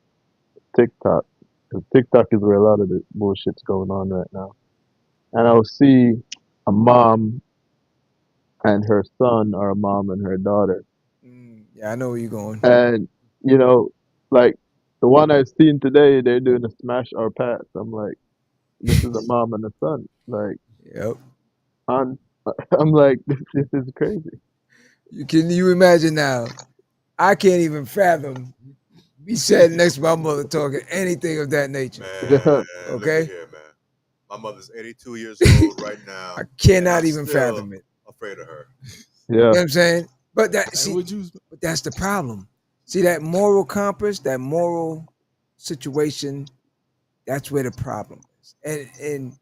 TikTok, 'cause TikTok is where a lot of the bullshit's going on right now, and I'll see a mom and her son or a mom and her daughter, Yeah, I know where you're going. and like the one I've seen today, they're doing a smash or pass. I'm like, this is a mom and a son. Like, Yep. I'm like, this is crazy. Can you imagine now? I can't even fathom be sitting next to my mother talking anything of that nature. Man, look Okay? at here, man. My mother's 82 years old right now. I cannot and I'm even still fathom it. afraid of her. You know Yeah, what I'm saying? But that But that's the problem. See that moral compass, that moral situation, that's where the problem is. And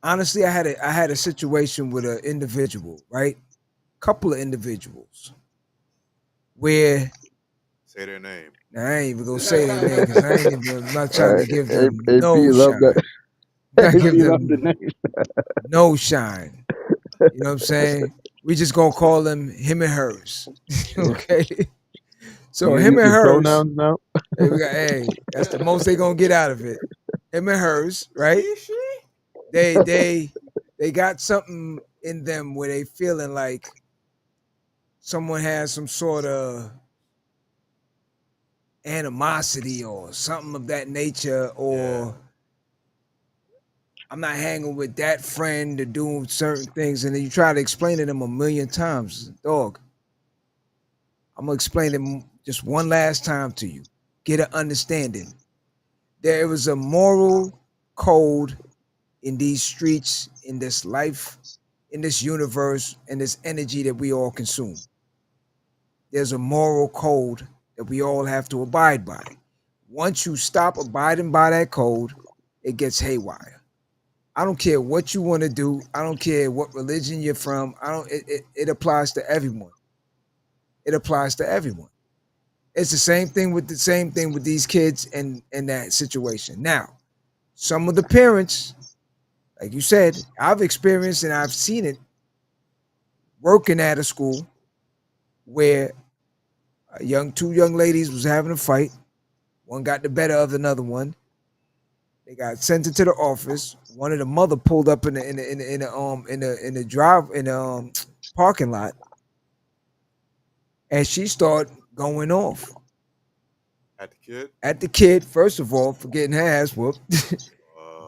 honestly, I had a situation with an individual, right? Couple of individuals where Say their name. now, I ain't even gonna say their name because I'm not trying to give them AP no love shine. that. Not AP give love the them name. no shine. You know what I'm saying? We just gonna call them him and hers. Okay. So You him and using hers. pronouns now. Hey, that's the most they gonna get out of it. him and hers, right? They got something in them where they feeling like someone has some sort of animosity or something of that nature, or I'm not hanging with that friend to do certain things, and then you try to explain to them a million times. Dog, I'm gonna explain it just one last time to you. Get an understanding. There was a moral code in these streets, in this life, in this universe, and this energy that we all consume. There's a moral code that we all have to abide by. Once you stop abiding by that code, it gets haywire. I don't care what you want to do. I don't care what religion you're from. It applies to everyone. It applies to everyone. It's the same thing with these kids and that situation. Now, some of the parents, like you said, I've experienced and I've seen it working at a school where two young ladies was having a fight. One got the better of another one. They got sent into the office. One of the mother pulled up in the parking lot, and she started going off At the kid? At the kid, first of all, for getting her ass whooped.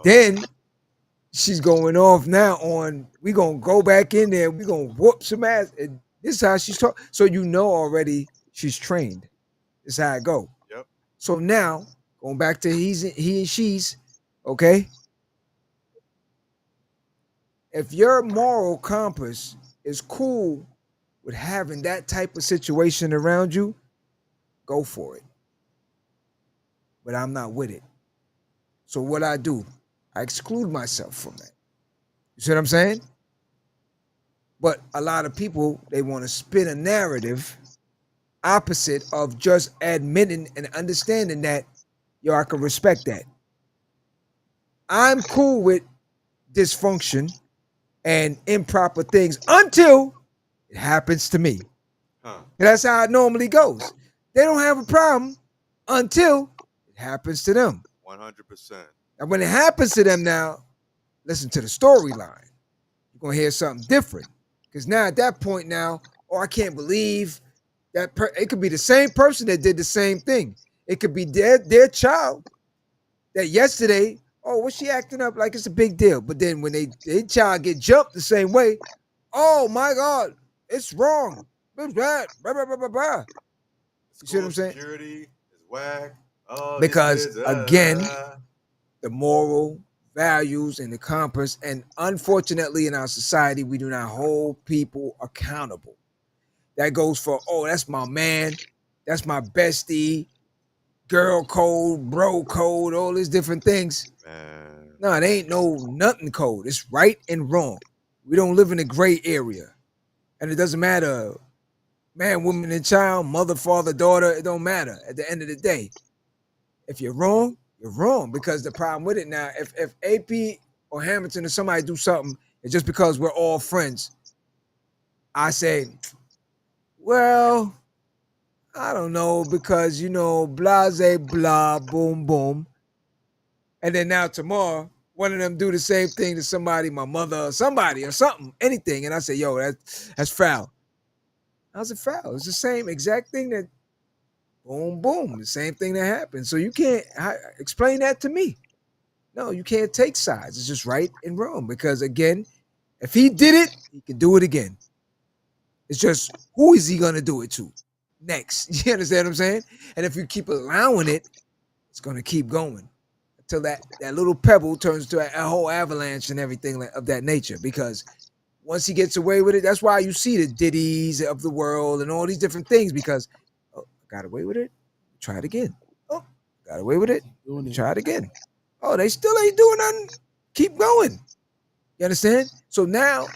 Then she's going off now on, we gonna go back in there, we gonna whoop some ass. And this is how she's talking. So you know already she's trained. This is how it go. Yep. So now, going back to he and she's, okay? If your moral compass is cool with having that type of situation around you, go for it. But I'm not with it. So what I do, I exclude myself from that. You see what I'm saying? But a lot of people, they want to spin a narrative opposite of just admitting and understanding that, yo, I can respect that. I'm cool with dysfunction and improper things until it happens to me. And that's how it normally goes. They don't have a problem until it happens to them. 100%. And when it happens to them now, listen to the storyline. You're going to hear something different. Because now at that point now, oh, I can't believe that it could be the same person that did the same thing. It could be their child that yesterday, oh, what's she acting up like it's a big deal? But then when their child get jumped the same way, oh my God, it's wrong. You see what I'm saying? Security is whack. Oh, because again, the moral values and the compass, and unfortunately in our society, we do not hold people accountable. That goes for, oh, that's my man, that's my bestie, girl code, bro code, all these different things. Man. No, it ain't no nothing code. It's right and wrong. We don't live in a gray area. And it doesn't matter, man, woman, and child, mother, father, daughter, it don't matter at the end of the day. If you're wrong, you're wrong. Because the problem with it now, if AP or Hamilton or somebody do something, it's just because we're all friends. I say, well, I don't know, because, you know, blase, blah, boom, boom. And then now tomorrow, one of them do the same thing to somebody, my mother or somebody or something, anything. And I say, yo, that's foul. How's it foul? It's the same exact thing that, boom, boom, the same thing that happened. So you can't explain that to me. No, you can't take sides. It's just right and wrong. Because again, if he did it, he can do it again. It's just, who is he going to do it to next? You understand what I'm saying? And if you keep allowing it, it's going to keep going until that little pebble turns to a whole avalanche and everything of that nature. Because once he gets away with it, that's why you see the Diddy's of the world and all these different things. Because, oh, got away with it, try it again. Oh, got away with it, try it again. Oh, they still ain't doing nothing. Keep going. You understand? So now,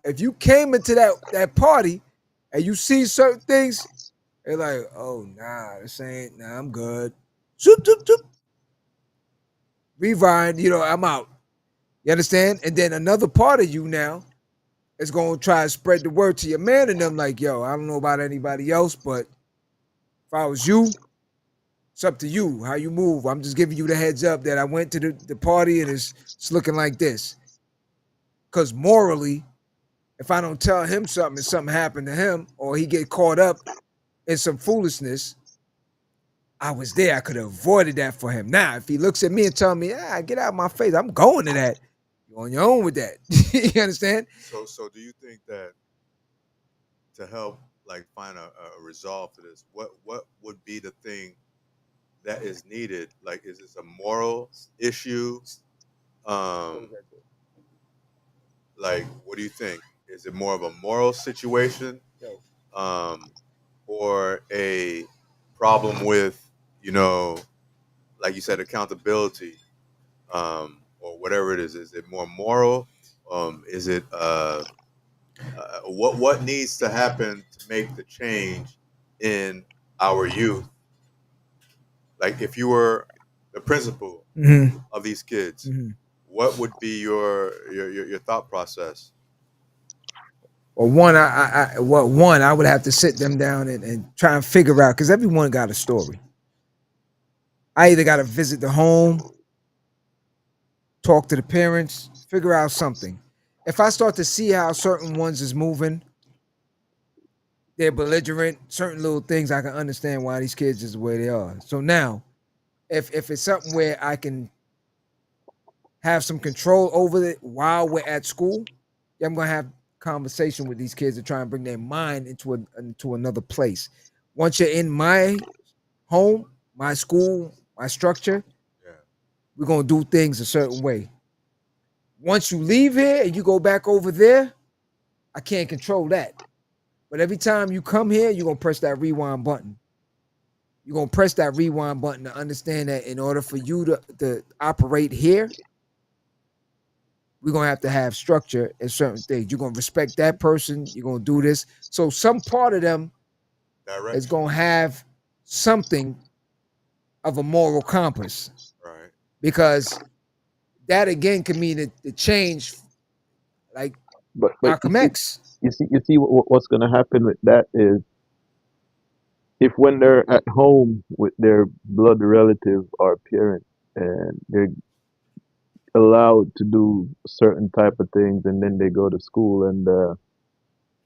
if you came into that party and you see certain things, they're like, oh, nah, this ain't, nah, I'm good. Zoop, zoop, zoop. Rewind, I'm out. You understand? And then another part of you now is going to try to spread the word to your man and them like, yo, I don't know about anybody else, but if I was you, It's up to you how you move. I'm just giving you the heads up that I went to the party and it's looking like this. Because morally, if I don't tell him something and something happened to him or he get caught up in some foolishness, I was there. I could have avoided that for him. Now, if he looks at me and tell me, get out of my face, I'm going to that. You're on your own with that. You understand? So do you think that to help like find a resolve to this, what would be the thing that is needed? Like, is this a moral issue? Like, what do you think? Is it more of a moral situation, or a problem with, like you said, accountability, or whatever it is? Is it more moral? Is it what needs to happen to make the change in our youth? Like, if you were the principal of these kids, what would be your thought process? Or one, I would have to sit them down and try and figure out, because everyone got a story. I either got to visit the home, talk to the parents, figure out something. If I start to see how certain ones is moving, they're belligerent, certain little things, I can understand why these kids is the way they are. So now, if it's something where I can have some control over it while we're at school, I'm gonna have conversation with these kids to try and bring their mind into another place. Once you're in my home, my school, my structure, we're gonna do things a certain way. Once you leave here and you go back over there, I can't control that. But every time you come here, you're gonna press that rewind button. You're gonna press that rewind button to understand that in order for you to operate here, we're gonna have structure and certain things. You're gonna respect that person. You're gonna do this. So some part of them is gonna have something of a moral compass, right? Because that again can mean the change, like But Malcolm X. you see what's going to happen with that is, if when they're at home with their blood relative or parent and they're allowed to do certain type of things, and then they go to school and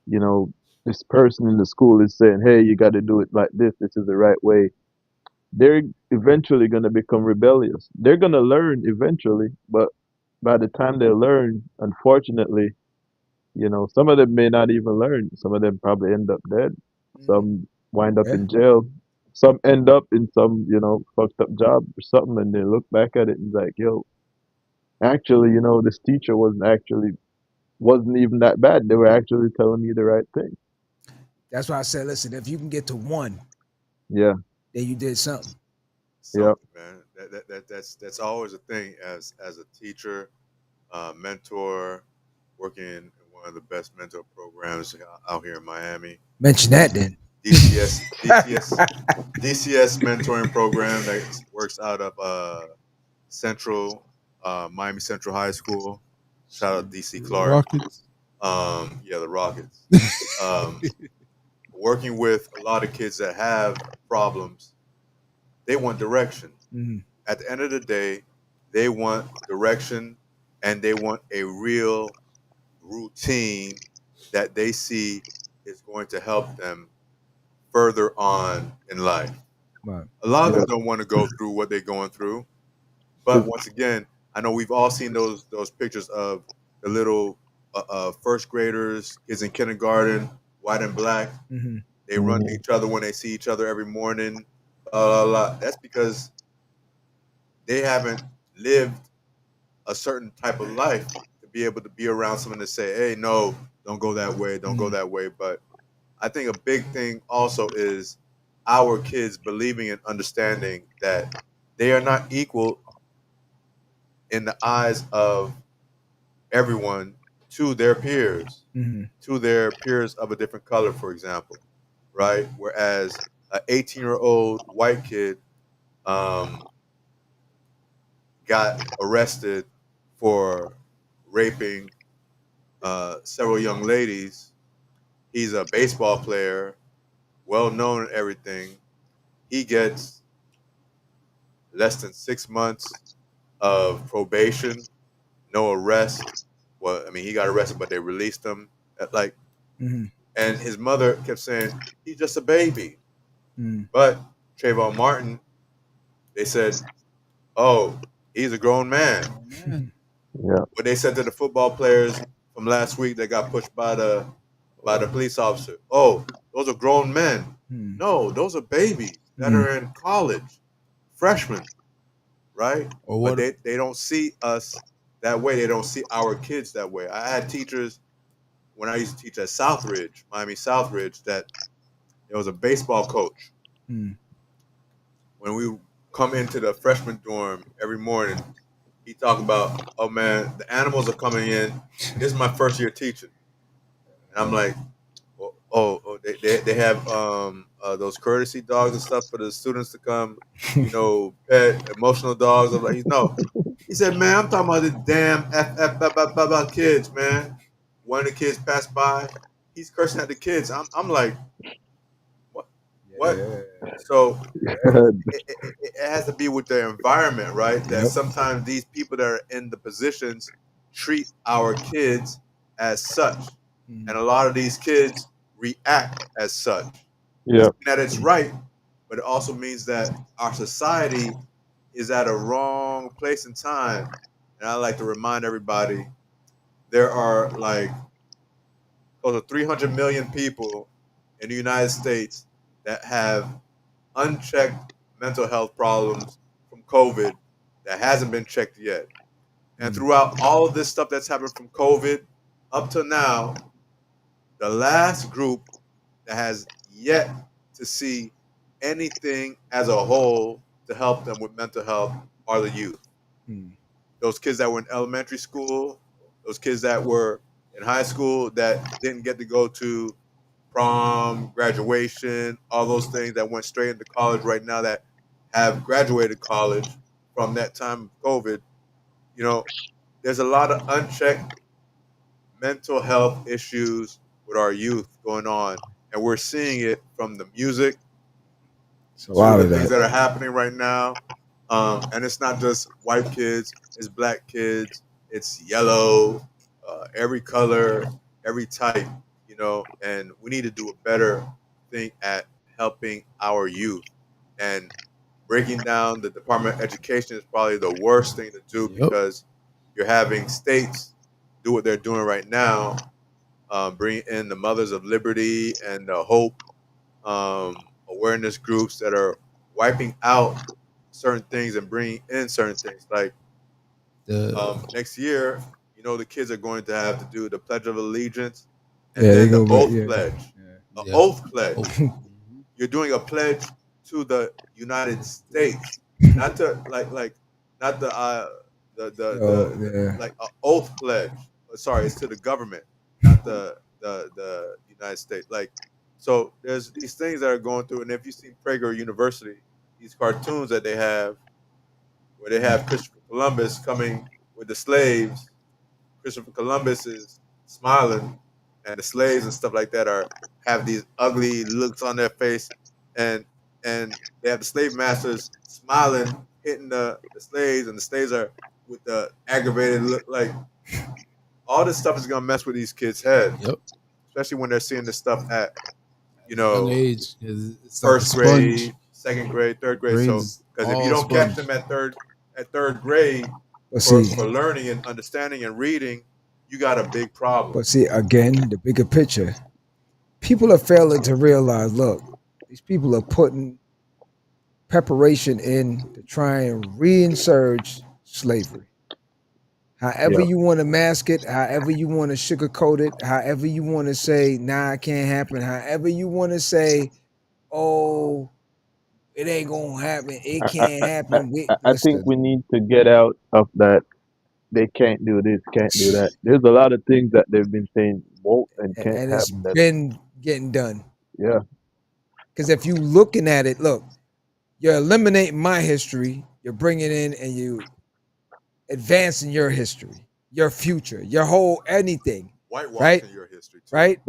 you know, this person in the school is saying, hey, you got to do it like this is the right way, they're eventually going to become rebellious. They're going to learn eventually, but by the time they learn, unfortunately, some of them may not even learn. Some of them probably end up dead. Some wind up in jail. Some end up in some, fucked up job or something, and they look back at it and like, yo, actually, this teacher wasn't even that bad. They were actually telling me the right thing. That's why I said, listen, if you can get to one, yeah, then you did something. Man. That's always a thing as a teacher, mentor, working in one of the best mentor programs out here in Miami. Mention that then. DCS mentoring program that works out of Miami Central High School. Shout out DC Clark. Rockets. The Rockets. Working with a lot of kids that have problems, they want direction. At the end of the day, they want direction, and they want a real routine that they see is going to help them further on in life. Right. A lot of them don't want to go through what they're going through, but once again, I know we've all seen those pictures of the little first graders, kids in kindergarten, white and black. They run to each other when they see each other every morning. That's because they haven't lived a certain type of life to be able to be around someone to say, hey, no, don't go that way, don't go that way. But I think a big thing also is our kids believing and understanding that they are not equal in the eyes of everyone to their peers, to their peers of a different color, for example, right? Whereas an 18-year-old white kid got arrested for raping several young ladies. He's a baseball player, well known and everything. He gets less than 6 months of probation, no arrest. Well, I mean, he got arrested, but they released him. And his mother kept saying, he's just a baby. But Trayvon Martin, they said, oh, he's a grown man. Yeah. What they said to the football players from last week that got pushed by the police officer. Oh, those are grown men. No, those are babies that are in college, freshmen, right? But they don't see us that way. They don't see our kids that way. I had teachers when I used to teach at Southridge, Miami Southridge, that there was a baseball coach. When we come into the freshman dorm every morning, he talked about, oh man, the animals are coming in. This is my first year teaching. And I'm like, they have those courtesy dogs and stuff for the students to come, pet emotional dogs. I'm like, no. He said, man, I'm talking about the damn kids, man. One of the kids passed by, he's cursing at the kids. I'm like, what? So it has to be with the environment, right? That sometimes these people that are in the positions treat our kids as such. And a lot of these kids react as such. Yeah. That it's right, but it also means that our society is at a wrong place and time. And I like to remind everybody, there are like close to 300 million people in the United States that have unchecked mental health problems from COVID that hasn't been checked yet. And throughout all of this stuff that's happened from COVID up to now, the last group that has yet to see anything as a whole to help them with mental health are the youth. Those kids that were in elementary school, those kids that were in high school that didn't get to go to prom, graduation, all those things that went straight into college right now that have graduated college from that time of COVID. There's a lot of unchecked mental health issues with our youth going on, and we're seeing it from the music, a lot of things that are happening right now. And it's not just white kids, it's black kids, it's yellow, every color, every type, and we need to do a better thing at helping our youth. And breaking down the Department of Education is probably the worst thing to do, because you're having states do what they're doing right now, bring in the Mothers of Liberty and the Hope awareness groups that are wiping out certain things and bringing in certain things. Like next year, the kids are going to have to do the Pledge of Allegiance and then the oath pledge. The oath pledge. You're doing a pledge to the United States, not to not the like an oath pledge. Sorry, it's to the government, not the United States. So there's these things that are going through, and if you see Prager University, these cartoons that they have, where they have Christopher Columbus coming with the slaves. Christopher Columbus is smiling, and the slaves and stuff like that have these ugly looks on their face, and they have the slave masters smiling, hitting the slaves, and the slaves are with the aggravated look. Like, all this stuff is gonna mess with these kids' heads, especially when they're seeing this stuff at young age, first grade, second grade, third grade. So because if you don't catch them at third grade for learning and understanding and reading, you got a big problem. But see, again, the bigger picture, people are failing to realize, look, these people are putting preparation in to try and reinsert slavery. However you want to mask it, however you want to sugarcoat it, however you want to say, nah, it can't happen, however you want to say, oh, it ain't gonna happen, it can't happen. I think we need to get out of that. They can't do this, can't do that. There's a lot of things that they've been saying won't and can't and it's happen. been getting done. Yeah. Because if you looking at it, look, you're eliminating my history, you're bringing in and you advancing your history, your future, your whole anything. Whitewashing your history too. Right?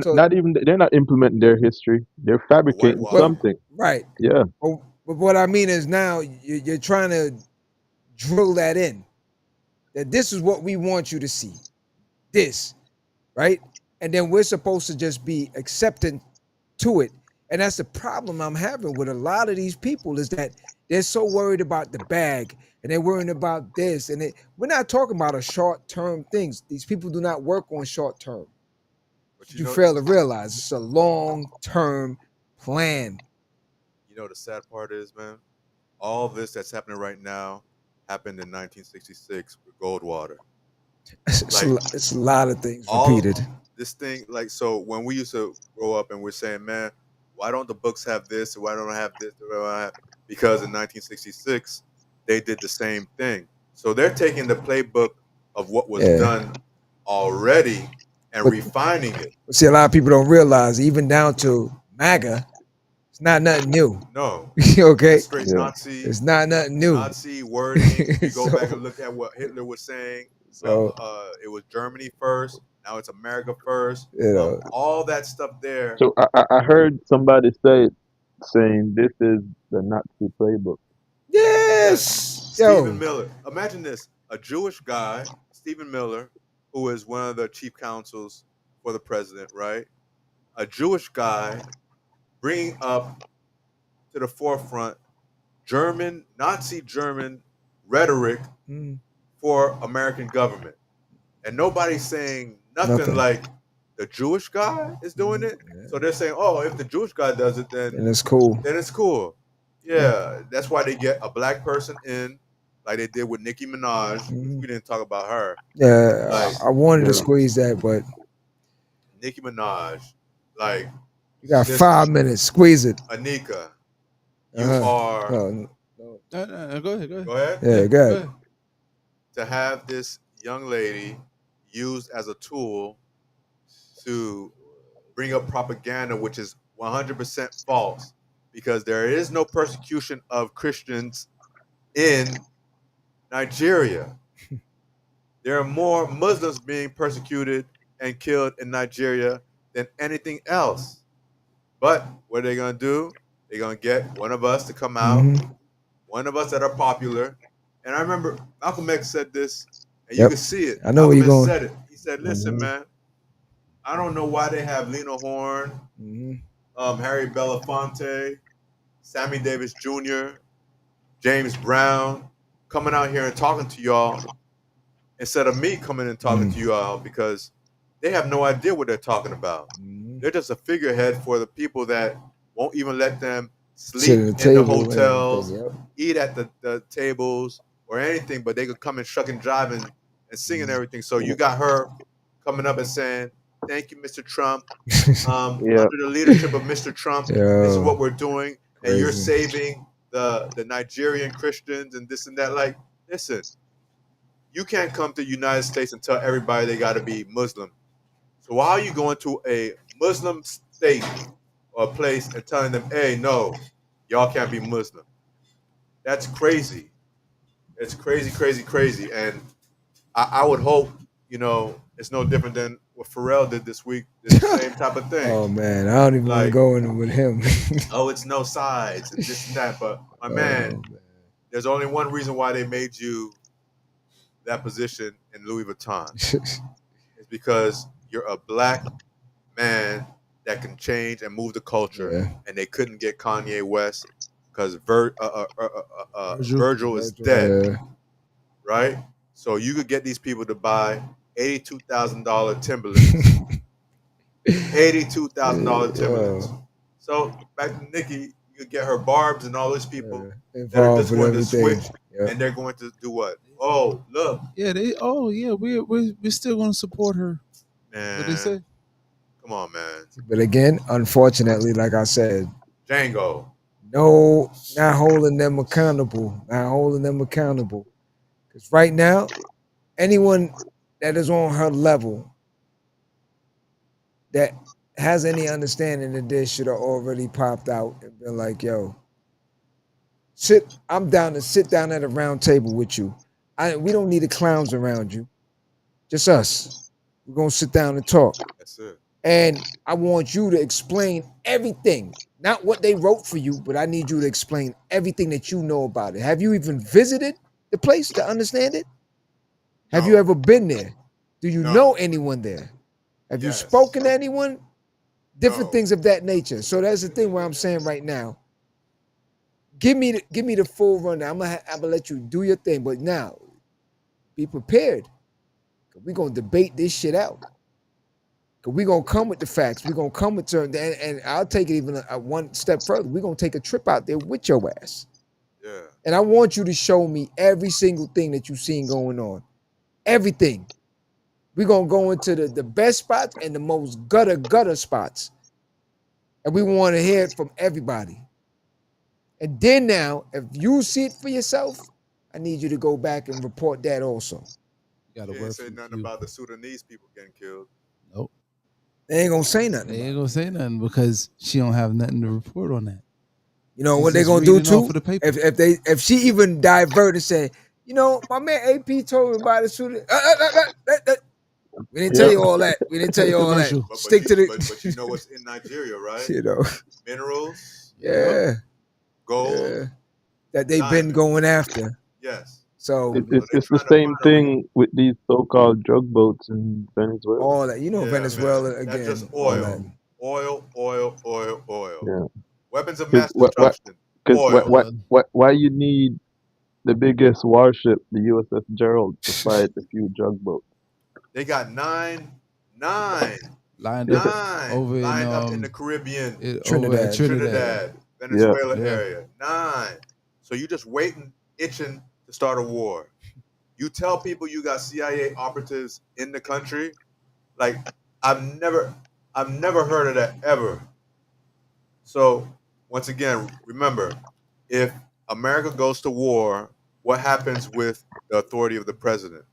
So, they're not implementing their history. They're fabricating something. Right. Yeah. Well, But what I mean is now you're trying to drill that in. That this is what we want you to see. This, right? And then we're supposed to just be accepting to it. And that's the problem I'm having with a lot of these people is that they're so worried about the bag and they're worrying about this. And we're not talking about a short-term things. These people do not work on short-term. But you fail to realize it's a long-term plan. You know the sad part is, man, all this that's happening right now happened in 1966 with Goldwater. It's a lot of things repeated. This thing, like, so when we used to grow up and we're saying, man, why don't the books have this? Why don't I have this? Because in 1966, they did the same thing. So they're taking the playbook of what was done already and refining it. See, a lot of people don't realize, even down to MAGA, it's not nothing new. No. Okay? Straight Nazi. It's not nothing new. Nazi wording. You go back and look at what Hitler was saying. So it was Germany first. Now it's America first. All that stuff there. So I heard somebody saying this is the Nazi playbook. Yes. Stephen Miller. Imagine this. A Jewish guy, Stephen Miller, who is one of the chief counsels for the president, right? A Jewish guy bringing up to the forefront Nazi German rhetoric for American government. And nobody's saying nothing like the Jewish guy is doing it. So they're saying, oh, if the Jewish guy does it, then it's cool. Then it's cool. Yeah, that's why they get a black person in, like they did with Nicki Minaj. We didn't talk about her. Yeah, like, I wanted to squeeze that, but Nicki Minaj, like you got 5 minutes. Squeeze it. Anika, you are. No, go ahead. Go ahead. Yeah, go ahead. To have this young lady used as a tool to bring up propaganda, which is 100% false, because there is no persecution of Christians in Nigeria. There are more Muslims being persecuted and killed in Nigeria than anything else. But what are they going to do? They're going to get one of us to come out, one of us that are popular. And I remember Malcolm X said this, and you can see it. I know where you're going. Said it. He said, listen, man, I don't know why they have Lena Horne, Harry Belafonte, Sammy Davis Jr., James Brown coming out here and talking to y'all instead of me coming and talking to y'all, because they have no idea what they're talking about. They're just a figurehead for the people that won't even let them sleep in the hotels, eat at the tables or anything, but they could come and shuck and jive and sing and everything. So you got her coming up and saying, thank you, Mr. Trump. Under the leadership of Mr. Trump, this is what we're doing. And you're saving the Nigerian Christians and this and that. Like, listen, you can't come to the United States and tell everybody they got to be Muslim. So why are you going to a Muslim state or place and telling them, hey, no, y'all can't be Muslim? That's crazy. It's crazy, crazy, crazy. And I would hope, it's no different than what Pharrell did this week. It's the same type of thing. Oh, man, I don't even want to go in with him. It's no sides and this and that. But, my man, there's only one reason why they made you that position in Louis Vuitton. It's because you're a black man that can change and move the culture. And they couldn't get Kanye West because Virgil is dead. Right? So you could get these people to buy $82,000 Timberlands. $82,000 Timberlands. So back to Nikki, you could get her Barbs and all those people that are just going to switch, and they're going to do what? Oh, look. Yeah, we're still going to support her. Man, what they say? Come on, man. But again, unfortunately, like I said, Django. No, not holding them accountable. Because right now, anyone that is on her level that has any understanding of this should have already popped out and been like, yo, I'm down to sit down at a round table with you. We don't need the clowns around you. Just us. We're going to sit down and talk. That's it. And I want you to explain everything Not what they wrote for you, but I need you to explain everything that you know about it. Have you even visited the place to understand it? Have you No. ever been there? Do you No. know anyone there? Have you Yes. spoken to anyone? Different No. things of that nature. So that's the thing where I'm saying right now. Give me the full rundown. I'm gonna let you do your thing, but now be prepared. We're gonna debate this shit out. Cause we're gonna come with the facts. We're gonna come with certain, and I'll take it even one step further. We're gonna take a trip out there with your ass. Yeah. And I want you to show me every single thing that you've seen going on. Everything. We're gonna go into the best spots and the most gutter spots. And we want to hear it from everybody. And then now, if you see it for yourself, I need you to go back and report that also. You got They to ain't work say for nothing you. about the Sudanese people getting killed. Nope. They ain't gonna say nothing. They ain't gonna say nothing because she don't have nothing to report on that. You know She's what they just gonna do reading off too? of the paper. If she even divert and say, you know, my man AP told me about the shooting. We didn't tell you all that. We didn't tell you all that. Commercial. Stick to the. But you know what's in Nigeria, right? You know, Minerals, yeah, gold, yeah, that they've been diamonds. going after. Yes. So they're It's the trying to same find a way. thing with these so-called drug boats in Venezuela. all that, you know, Yeah, Venezuela man. again. That's just all that. oil. Yeah. Weapons of Because mass destruction. Oil. why you need the biggest warship, the USS Gerald, to fight a few drug boats? They got nine lined Yeah. up over lined up in in the Caribbean, over at Trinidad. Trinidad, Yeah. Venezuela Yeah. area. 9. So you just waiting, itching to start a war. You tell people you got CIA operatives in the country, like I've never heard of that ever. So once again, remember, if America goes to war, what happens with the authority of the president?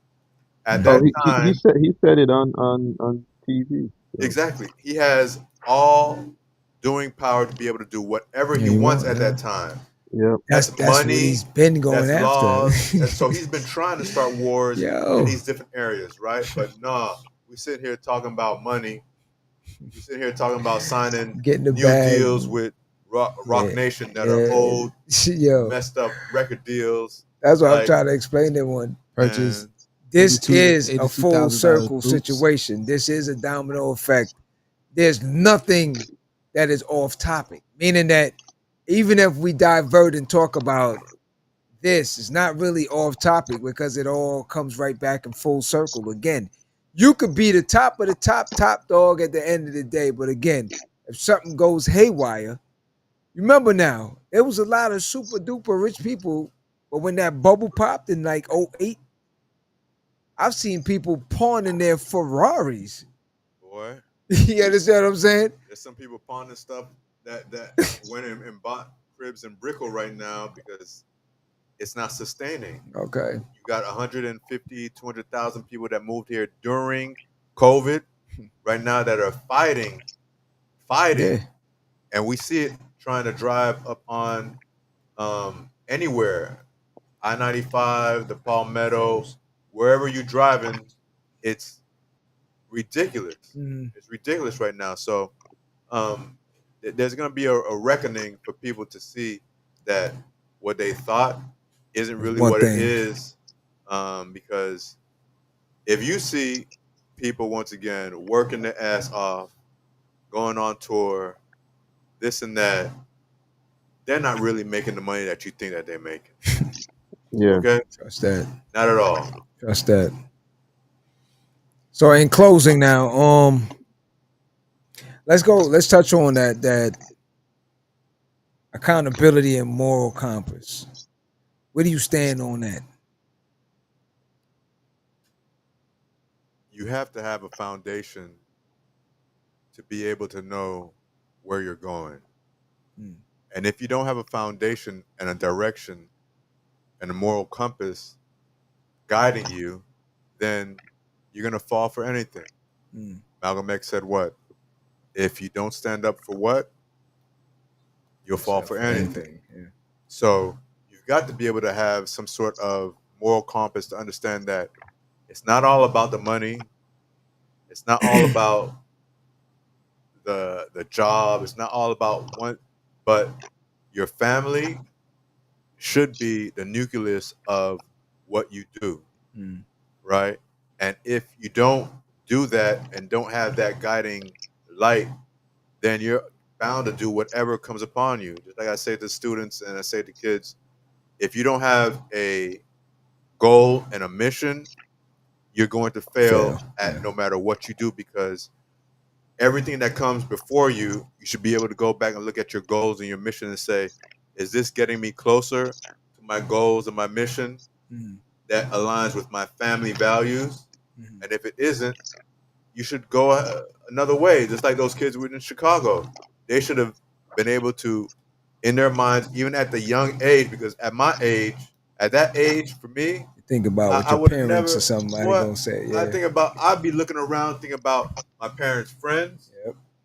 At Oh, that time, he said it on TV. So. exactly, he has all doing power to be able to do whatever he he wants want, at yeah. that time. Yeah. That's That's what money. he's been going That's after. laws. And so he's been trying to start wars Yo. in these different areas, right? But nah, we sit here talking about money. We sit here talking about signing Getting the new bag. deals with Rock Yeah, Nation that are old, Yo, messed up record deals. that's what I'm Like, trying to explain to one. purchase. man, This 82 is a full $82,000 circle boots. situation. This is a domino effect. There's nothing that is off topic, meaning that even if we divert and talk about this, it's not really off topic because it all comes right back in full circle again. You could be the top of the top dog at the end of the day, but again, if something goes haywire, remember now, there was a lot of super duper rich people, but when that bubble popped in like '08, I've seen people pawning their Ferraris. boy, You understand what I'm saying? there's some people pawning stuff that went and bought cribs and brickle right now because it's not sustaining. Okay. You got 150, 200,000 people that moved here during COVID right now that are fighting, Yeah. and we see it trying to drive up on anywhere, I-95, the Palmetto, wherever you're driving, it's ridiculous. Mhm. It's ridiculous right now. So there's going to be a reckoning for people to see that what they thought isn't really One what thing. it is, because if you see people once again working their ass off, going on tour, this and that, they're not really making the money that you think that they're making. Yeah. Okay, Trust that. not at all. Trust that. So in closing now, let's go. Let's touch on that accountability and moral compass. Where do you stand on that? You have to have a foundation to be able to know where you're going. Mm. And if you don't have a foundation and a direction and a moral compass guiding you, then you're going to fall for anything. Mm. Malcolm X said what? If you don't stand up for what, you'll fall for anything. Yeah. So you've got to be able to have some sort of moral compass to understand that it's not all about the money. It's not all about the job. It's not all about but your family should be the nucleus of what you do, right? And if you don't do that and don't have that guiding light, then you're bound to do whatever comes upon you. Just like I say to students and I say to kids, if you don't have a goal and a mission, you're going to fail at no matter what you do, because everything that comes before you, you should be able to go back and look at your goals and your mission and say, is this getting me closer to my goals and my mission that aligns with my family values? And if it isn't, you should go another way. Just like those kids in Chicago, they should have been able to, in their minds, even at the young age, because at that age, for me, think about what your parents or somebody gonna say. Yeah. I think about, I'd be looking around, thinking about my parents' friends,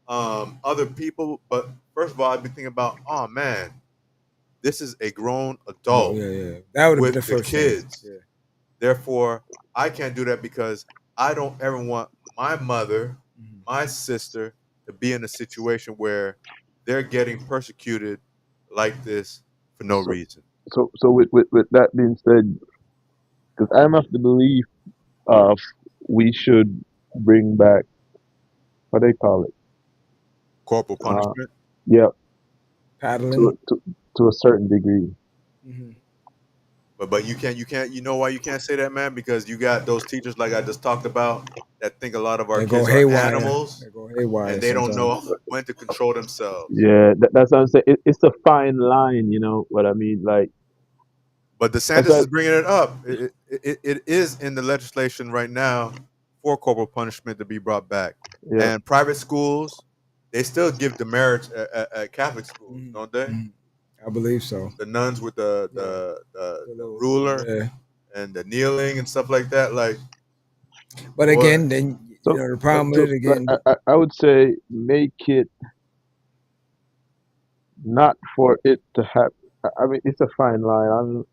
other people. But first of all, I'd be thinking about, oh man, this is a grown adult. That would have with been the first kids. Therefore, I can't do that, because I don't ever want my mother, my sister, to be in a situation where they're getting persecuted like this for no reason. So with that being said, because I'm of the belief of we should bring back, what they call it, corporal punishment. Paddling to a certain degree. But you can't. You know why you can't say that, man? Because you got those teachers, like I just talked about, that think a lot of our kids are animals, and they don't know when to control themselves. Yeah, that's what I'm saying. It's a fine line, you know what I mean? Like, but DeSantis is bringing it up. It is in the legislation right now for corporal punishment to be brought back. And private schools, they still give demerits at Catholic schools, don't they? I believe so. The nuns with the ruler and the kneeling and stuff like that. Like, but again, then you know the problem with it again. I would say make it not for it to happen. I mean, it's a fine line.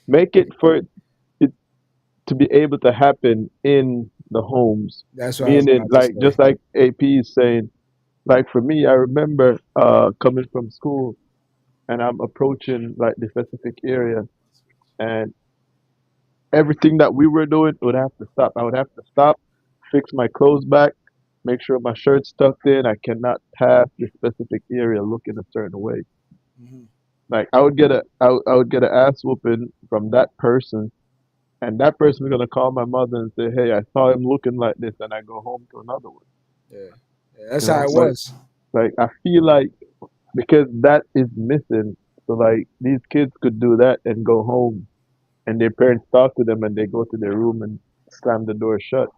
Make it for it to be able to happen in the homes. That's what I was about to say. Just like AP is saying. Like for me, I remember coming from school, and I'm approaching like the specific area, and everything that we were doing would have to stop. I would have to stop, fix my clothes back, make sure my shirt's tucked in. I cannot pass this specific area looking a certain way. Like I would get an ass whooping from that person, and that person was gonna call my mother and say, "Hey, I saw him looking like this," and I go home to another one. That's how it was. Like I feel like because that is missing, so like these kids could do that and go home, and their parents talk to them, and they go to their room and slam the door shut.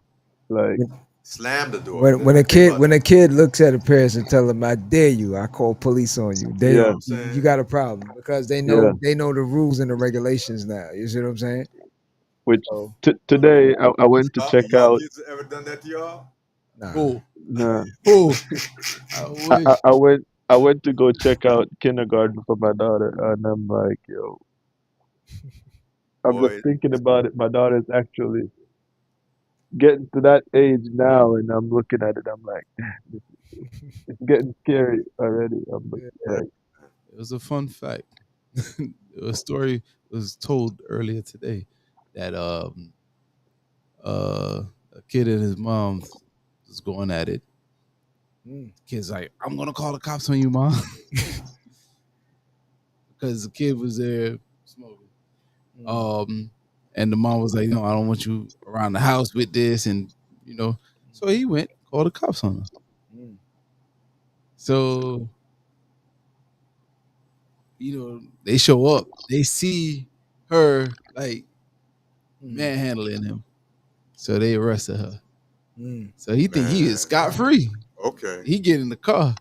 Like slam the door. When a kid looks at a parents and tell them, "I dare you," I call police on you. You got a problem, because they know the rules and the regulations now. You see what I'm saying? Which today I went to check out. Kids ever done that to y'all? Nah. Nah. I I went to go check out kindergarten for my daughter, and I'm like, yo, I'm just thinking about it. My daughter's actually getting to that age now, and I'm looking at it. I'm like, it's getting scary already. It was a fun fact. A story was told earlier today that a kid and his mom was going at it. Kid's like, "I'm gonna call the cops on you, mom," because the kid was there smoking. And the mom was like, "No, I don't want you around the house with this," and so he went called the cops on her. So they show up, they see her like manhandling him, so they arrested her. So he think he is scot free. Okay. He get in the car.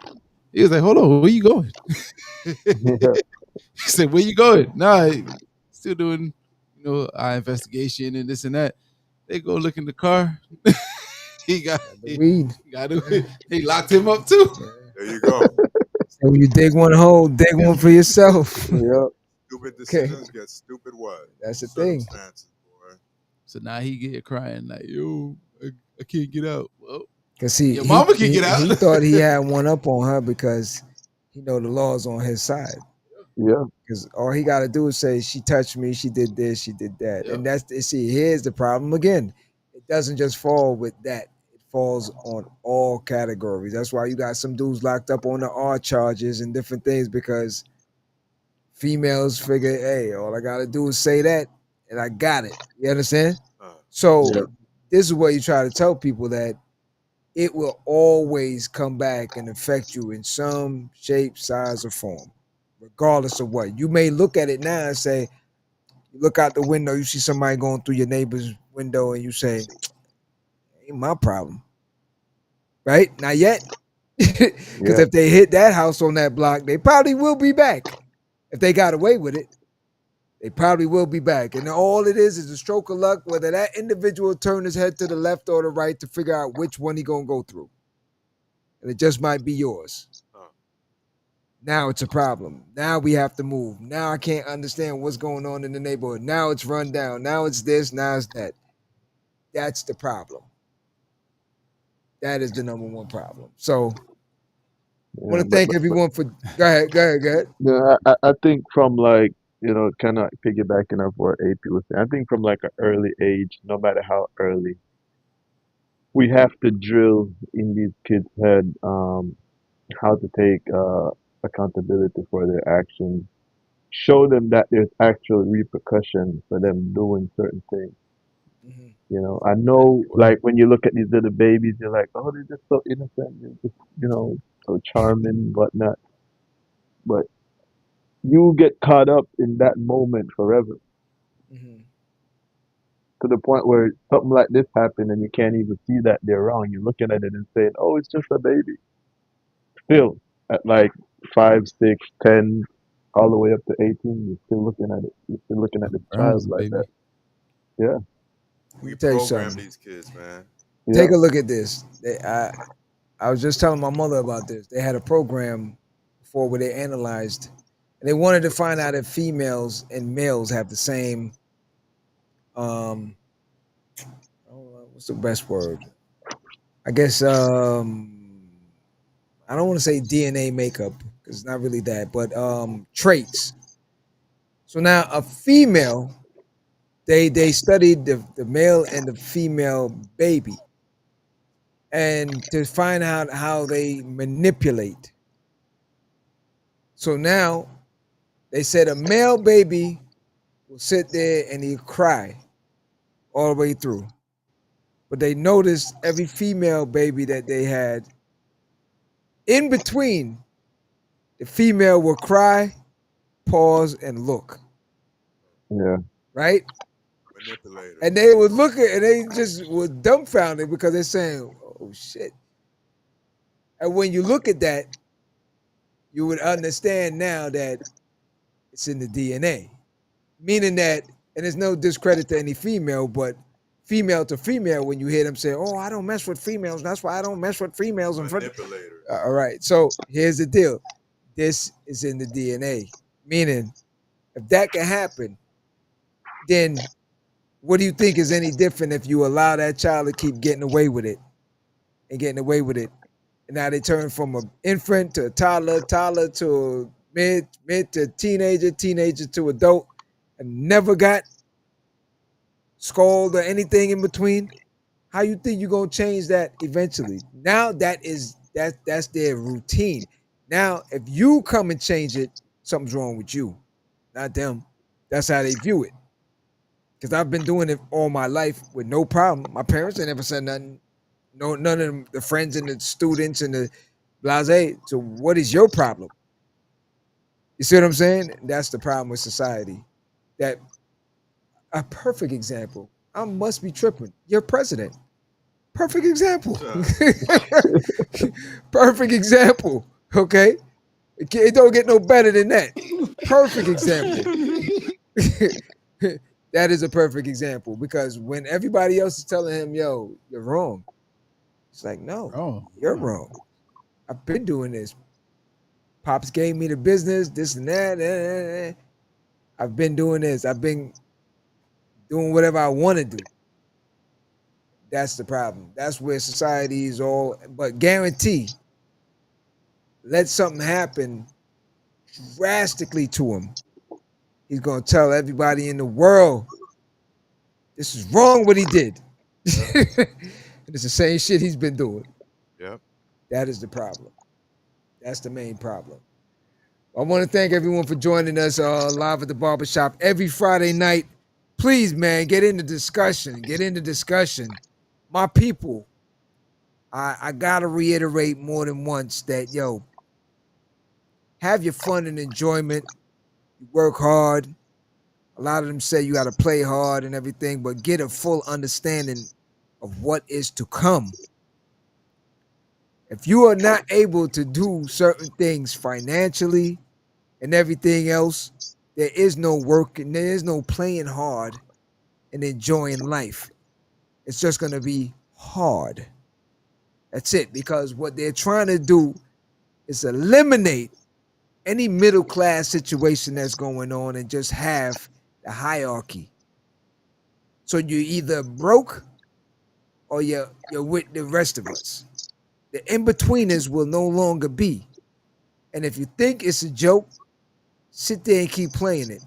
He was like, "Hold on, where you going?" He said, "Where you going?" Nah, still doing, our investigation and this and that. They go look in the car. He got the weed. He locked him up too. There you go. So when you dig one hole, dig one for yourself. Yeah. Stupid decisions get stupid what? That's the thing. Boy. So now he get crying like, "Yo, I can't get out." Well, Cause your mama can get out. He thought he had one up on her because he know the law's on his side. Yeah. Because all he got to do is say, she touched me, she did this, she did that. Yep. And see, here's the problem again. It doesn't just fall with that. It falls on all categories. That's why you got some dudes locked up on the R charges and different things, because females figure, hey, all I got to do is say that and I got it. You understand? So Yeah. this is what you try to tell people, that it will always come back and affect you in some shape, size, or form, regardless of what. You may look at it now and say, you look out the window, you see somebody going through your neighbor's window, and you say, ain't my problem. Right? Not yet. Because Yeah. if they hit that house on that block, they probably will be back. If they got away with it, they probably will be back. And all it is a stroke of luck, whether that individual turn his head to the left or the right to figure out which one he gonna go through. And it just might be yours. Now it's a problem. Now we have to move. Now I can't understand what's going on in the neighborhood. Now it's run down. Now it's this. Now it's that. That's the problem. That is the number one problem. So I want to But, thank everyone for. Go ahead. yeah, I think from like, kind of piggybacking off what AP was saying, I think from like an early age, no matter how early, we have to drill in these kids' head how to take accountability for their actions. Show them that there's actual repercussion for them doing certain things. I know, like when you look at these little babies, you're like, oh, they're just so innocent, they're just, so charming, whatnot. But you get caught up in that moment forever, to the point where something like this happened and you can't even see that they're wrong. You're looking at it and saying, oh, it's just a baby. Still, at like 5, 6, 10, all the way up to 18, you're still looking at it. You're still looking at the child like that. Yeah. We tell you program something. these kids, man. Take a look at this. I was just telling my mother about this. They had a program before where they analyzed, and they wanted to find out if females and males have the same. What's the best word? I guess I don't want to say DNA makeup because it's not really that, but traits. So now a female, they studied the male and the female baby, and to find out how they manipulate. So now they said a male baby will sit there and he'll cry all the way through. But they noticed every female baby that they had, in between, the female will cry, pause, and look. Yeah. Right? Manipulator. And they would look at, and they just were dumbfounded because they're saying, oh shit. And when you look at that, you would understand now that it's in the DNA. Meaning that, and there's no discredit to any female, but female to female, when you hear them say, oh, I don't mess with females, that's why I don't mess with females in front of. All right. So here's the deal. This is in the DNA. Meaning, if that can happen, then what do you think is any different if you allow that child to keep getting away with it and getting away with it? And now they turn from an infant to a toddler to mid to teenager to adult, and never got scolded or anything in between. How you think you're gonna change that eventually? Now that's their routine. Now, if you come and change it, something's wrong with you, not them. That's how they view it. Because I've been doing it all my life with no problem. My parents ain't never said nothing. No, none of the friends and the students and the blase. So what is your problem? You see what I'm saying? That's the problem with society. That a perfect example. I must be tripping. Your president. Perfect example. Perfect example. Okay? It don't get no better than that. Perfect example. That is a perfect example, because when everybody else is telling him, yo, you're wrong, it's like, no, you're wrong. I've been doing this. Pops gave me the business, this and that. I've been doing this. I've been doing whatever I want to do. That's the problem. That's where society is all, but guarantee let something happen drastically to him, he's gonna tell everybody in the world this is wrong what he did. It's the same shit he's been doing. Yep. That is the problem. That's the main problem. I want to thank everyone for joining us live at the Barbershop every Friday night. Please, man, get into discussion. Get into discussion. My people, I got to reiterate more than once that, yo, have your fun and enjoyment. You work hard. A lot of them say you got to play hard and everything, but get a full understanding of what is to come. If you are not able to do certain things financially and everything else, there is no work and there is no playing hard and enjoying life. It's just going to be hard. That's it, because what they're trying to do is eliminate any middle class situation that's going on and just have the hierarchy. So you're either broke or you're with the rest of us. The in-betweeners will no longer be. And if you think it's a joke, sit there and keep playing it.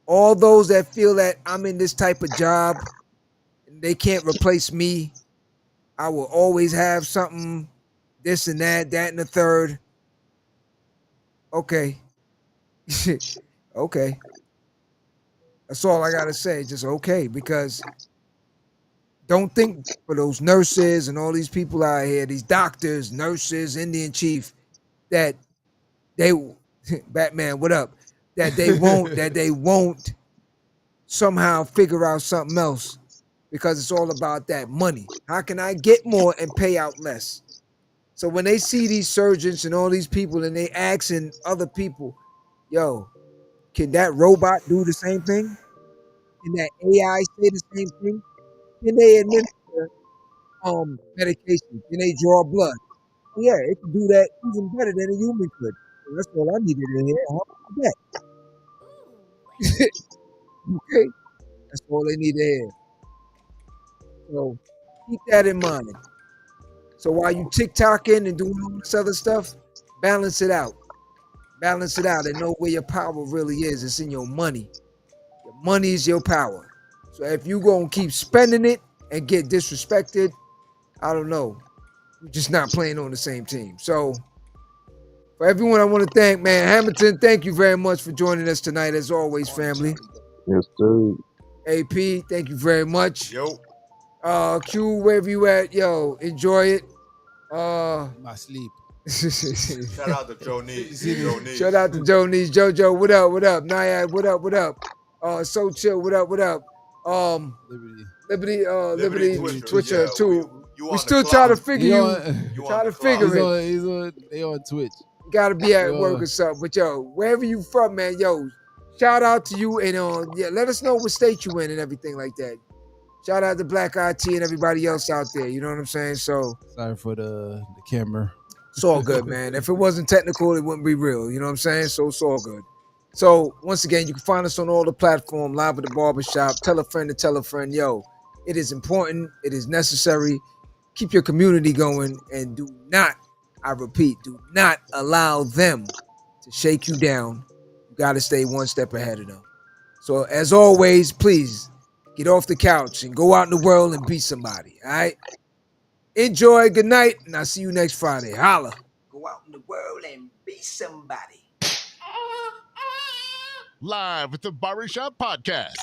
All those that feel that I'm in this type of job and they can't replace me, I will always have something, this and that and the third. Okay. Okay. That's all I got to say. Just okay, because don't think for those nurses and all these people out here, these doctors, nurses, Indian chief, that they, Batman, what up? That they won't somehow figure out something else, because it's all about that money. How can I get more and pay out less? So when they see these surgeons and all these people and they asking other people, yo, can that robot do the same thing? Can that AI say the same thing? Can they administer medication? Can they draw blood? Yeah, it can do that even better than a human could. So that's all I needed to hear. How about that? Okay, that's all they need to hear. So keep that in mind. So while you TikToking and doing all this other stuff, balance it out. Balance it out and know where your power really is. It's in your money. Your money is your power. So if you gonna keep spending it and get disrespected, I don't know. You're just not playing on the same team. So for everyone, I want to thank, man, Hamilton, thank you very much for joining us tonight, as always, family. Yes, sir. AP, thank you very much. Yo. Q, wherever you at, yo, enjoy it. My sleep. Shout out to Joe Neese. Shout out to Joe Neese. JoJo, what up? What up? Nyad, what up? What up? So chill, what up? What up? Liberty Twitcher too. We still try to figure try to figure it. They on Twitch. You gotta be at work or something. But yo, wherever you from, man, yo, shout out to you and yeah, let us know what state you in and everything like that. Shout out to Black IT and everybody else out there. You know what I'm saying? So sorry for the camera. It's all good, man. If it wasn't technical, it wouldn't be real. You know what I'm saying? So it's all good. So once again, you can find us on all the platforms, live at the Barbershop. Tell a friend to tell a friend. Yo, it is important. It is necessary. Keep your community going, and do not, I repeat, do not allow them to shake you down. You got to stay one step ahead of them. So as always, please get off the couch and go out in the world and be somebody. All right? Enjoy. Good night. And I'll see you next Friday. Holla. Go out in the world and be somebody. Live with the Barbershop Podcast.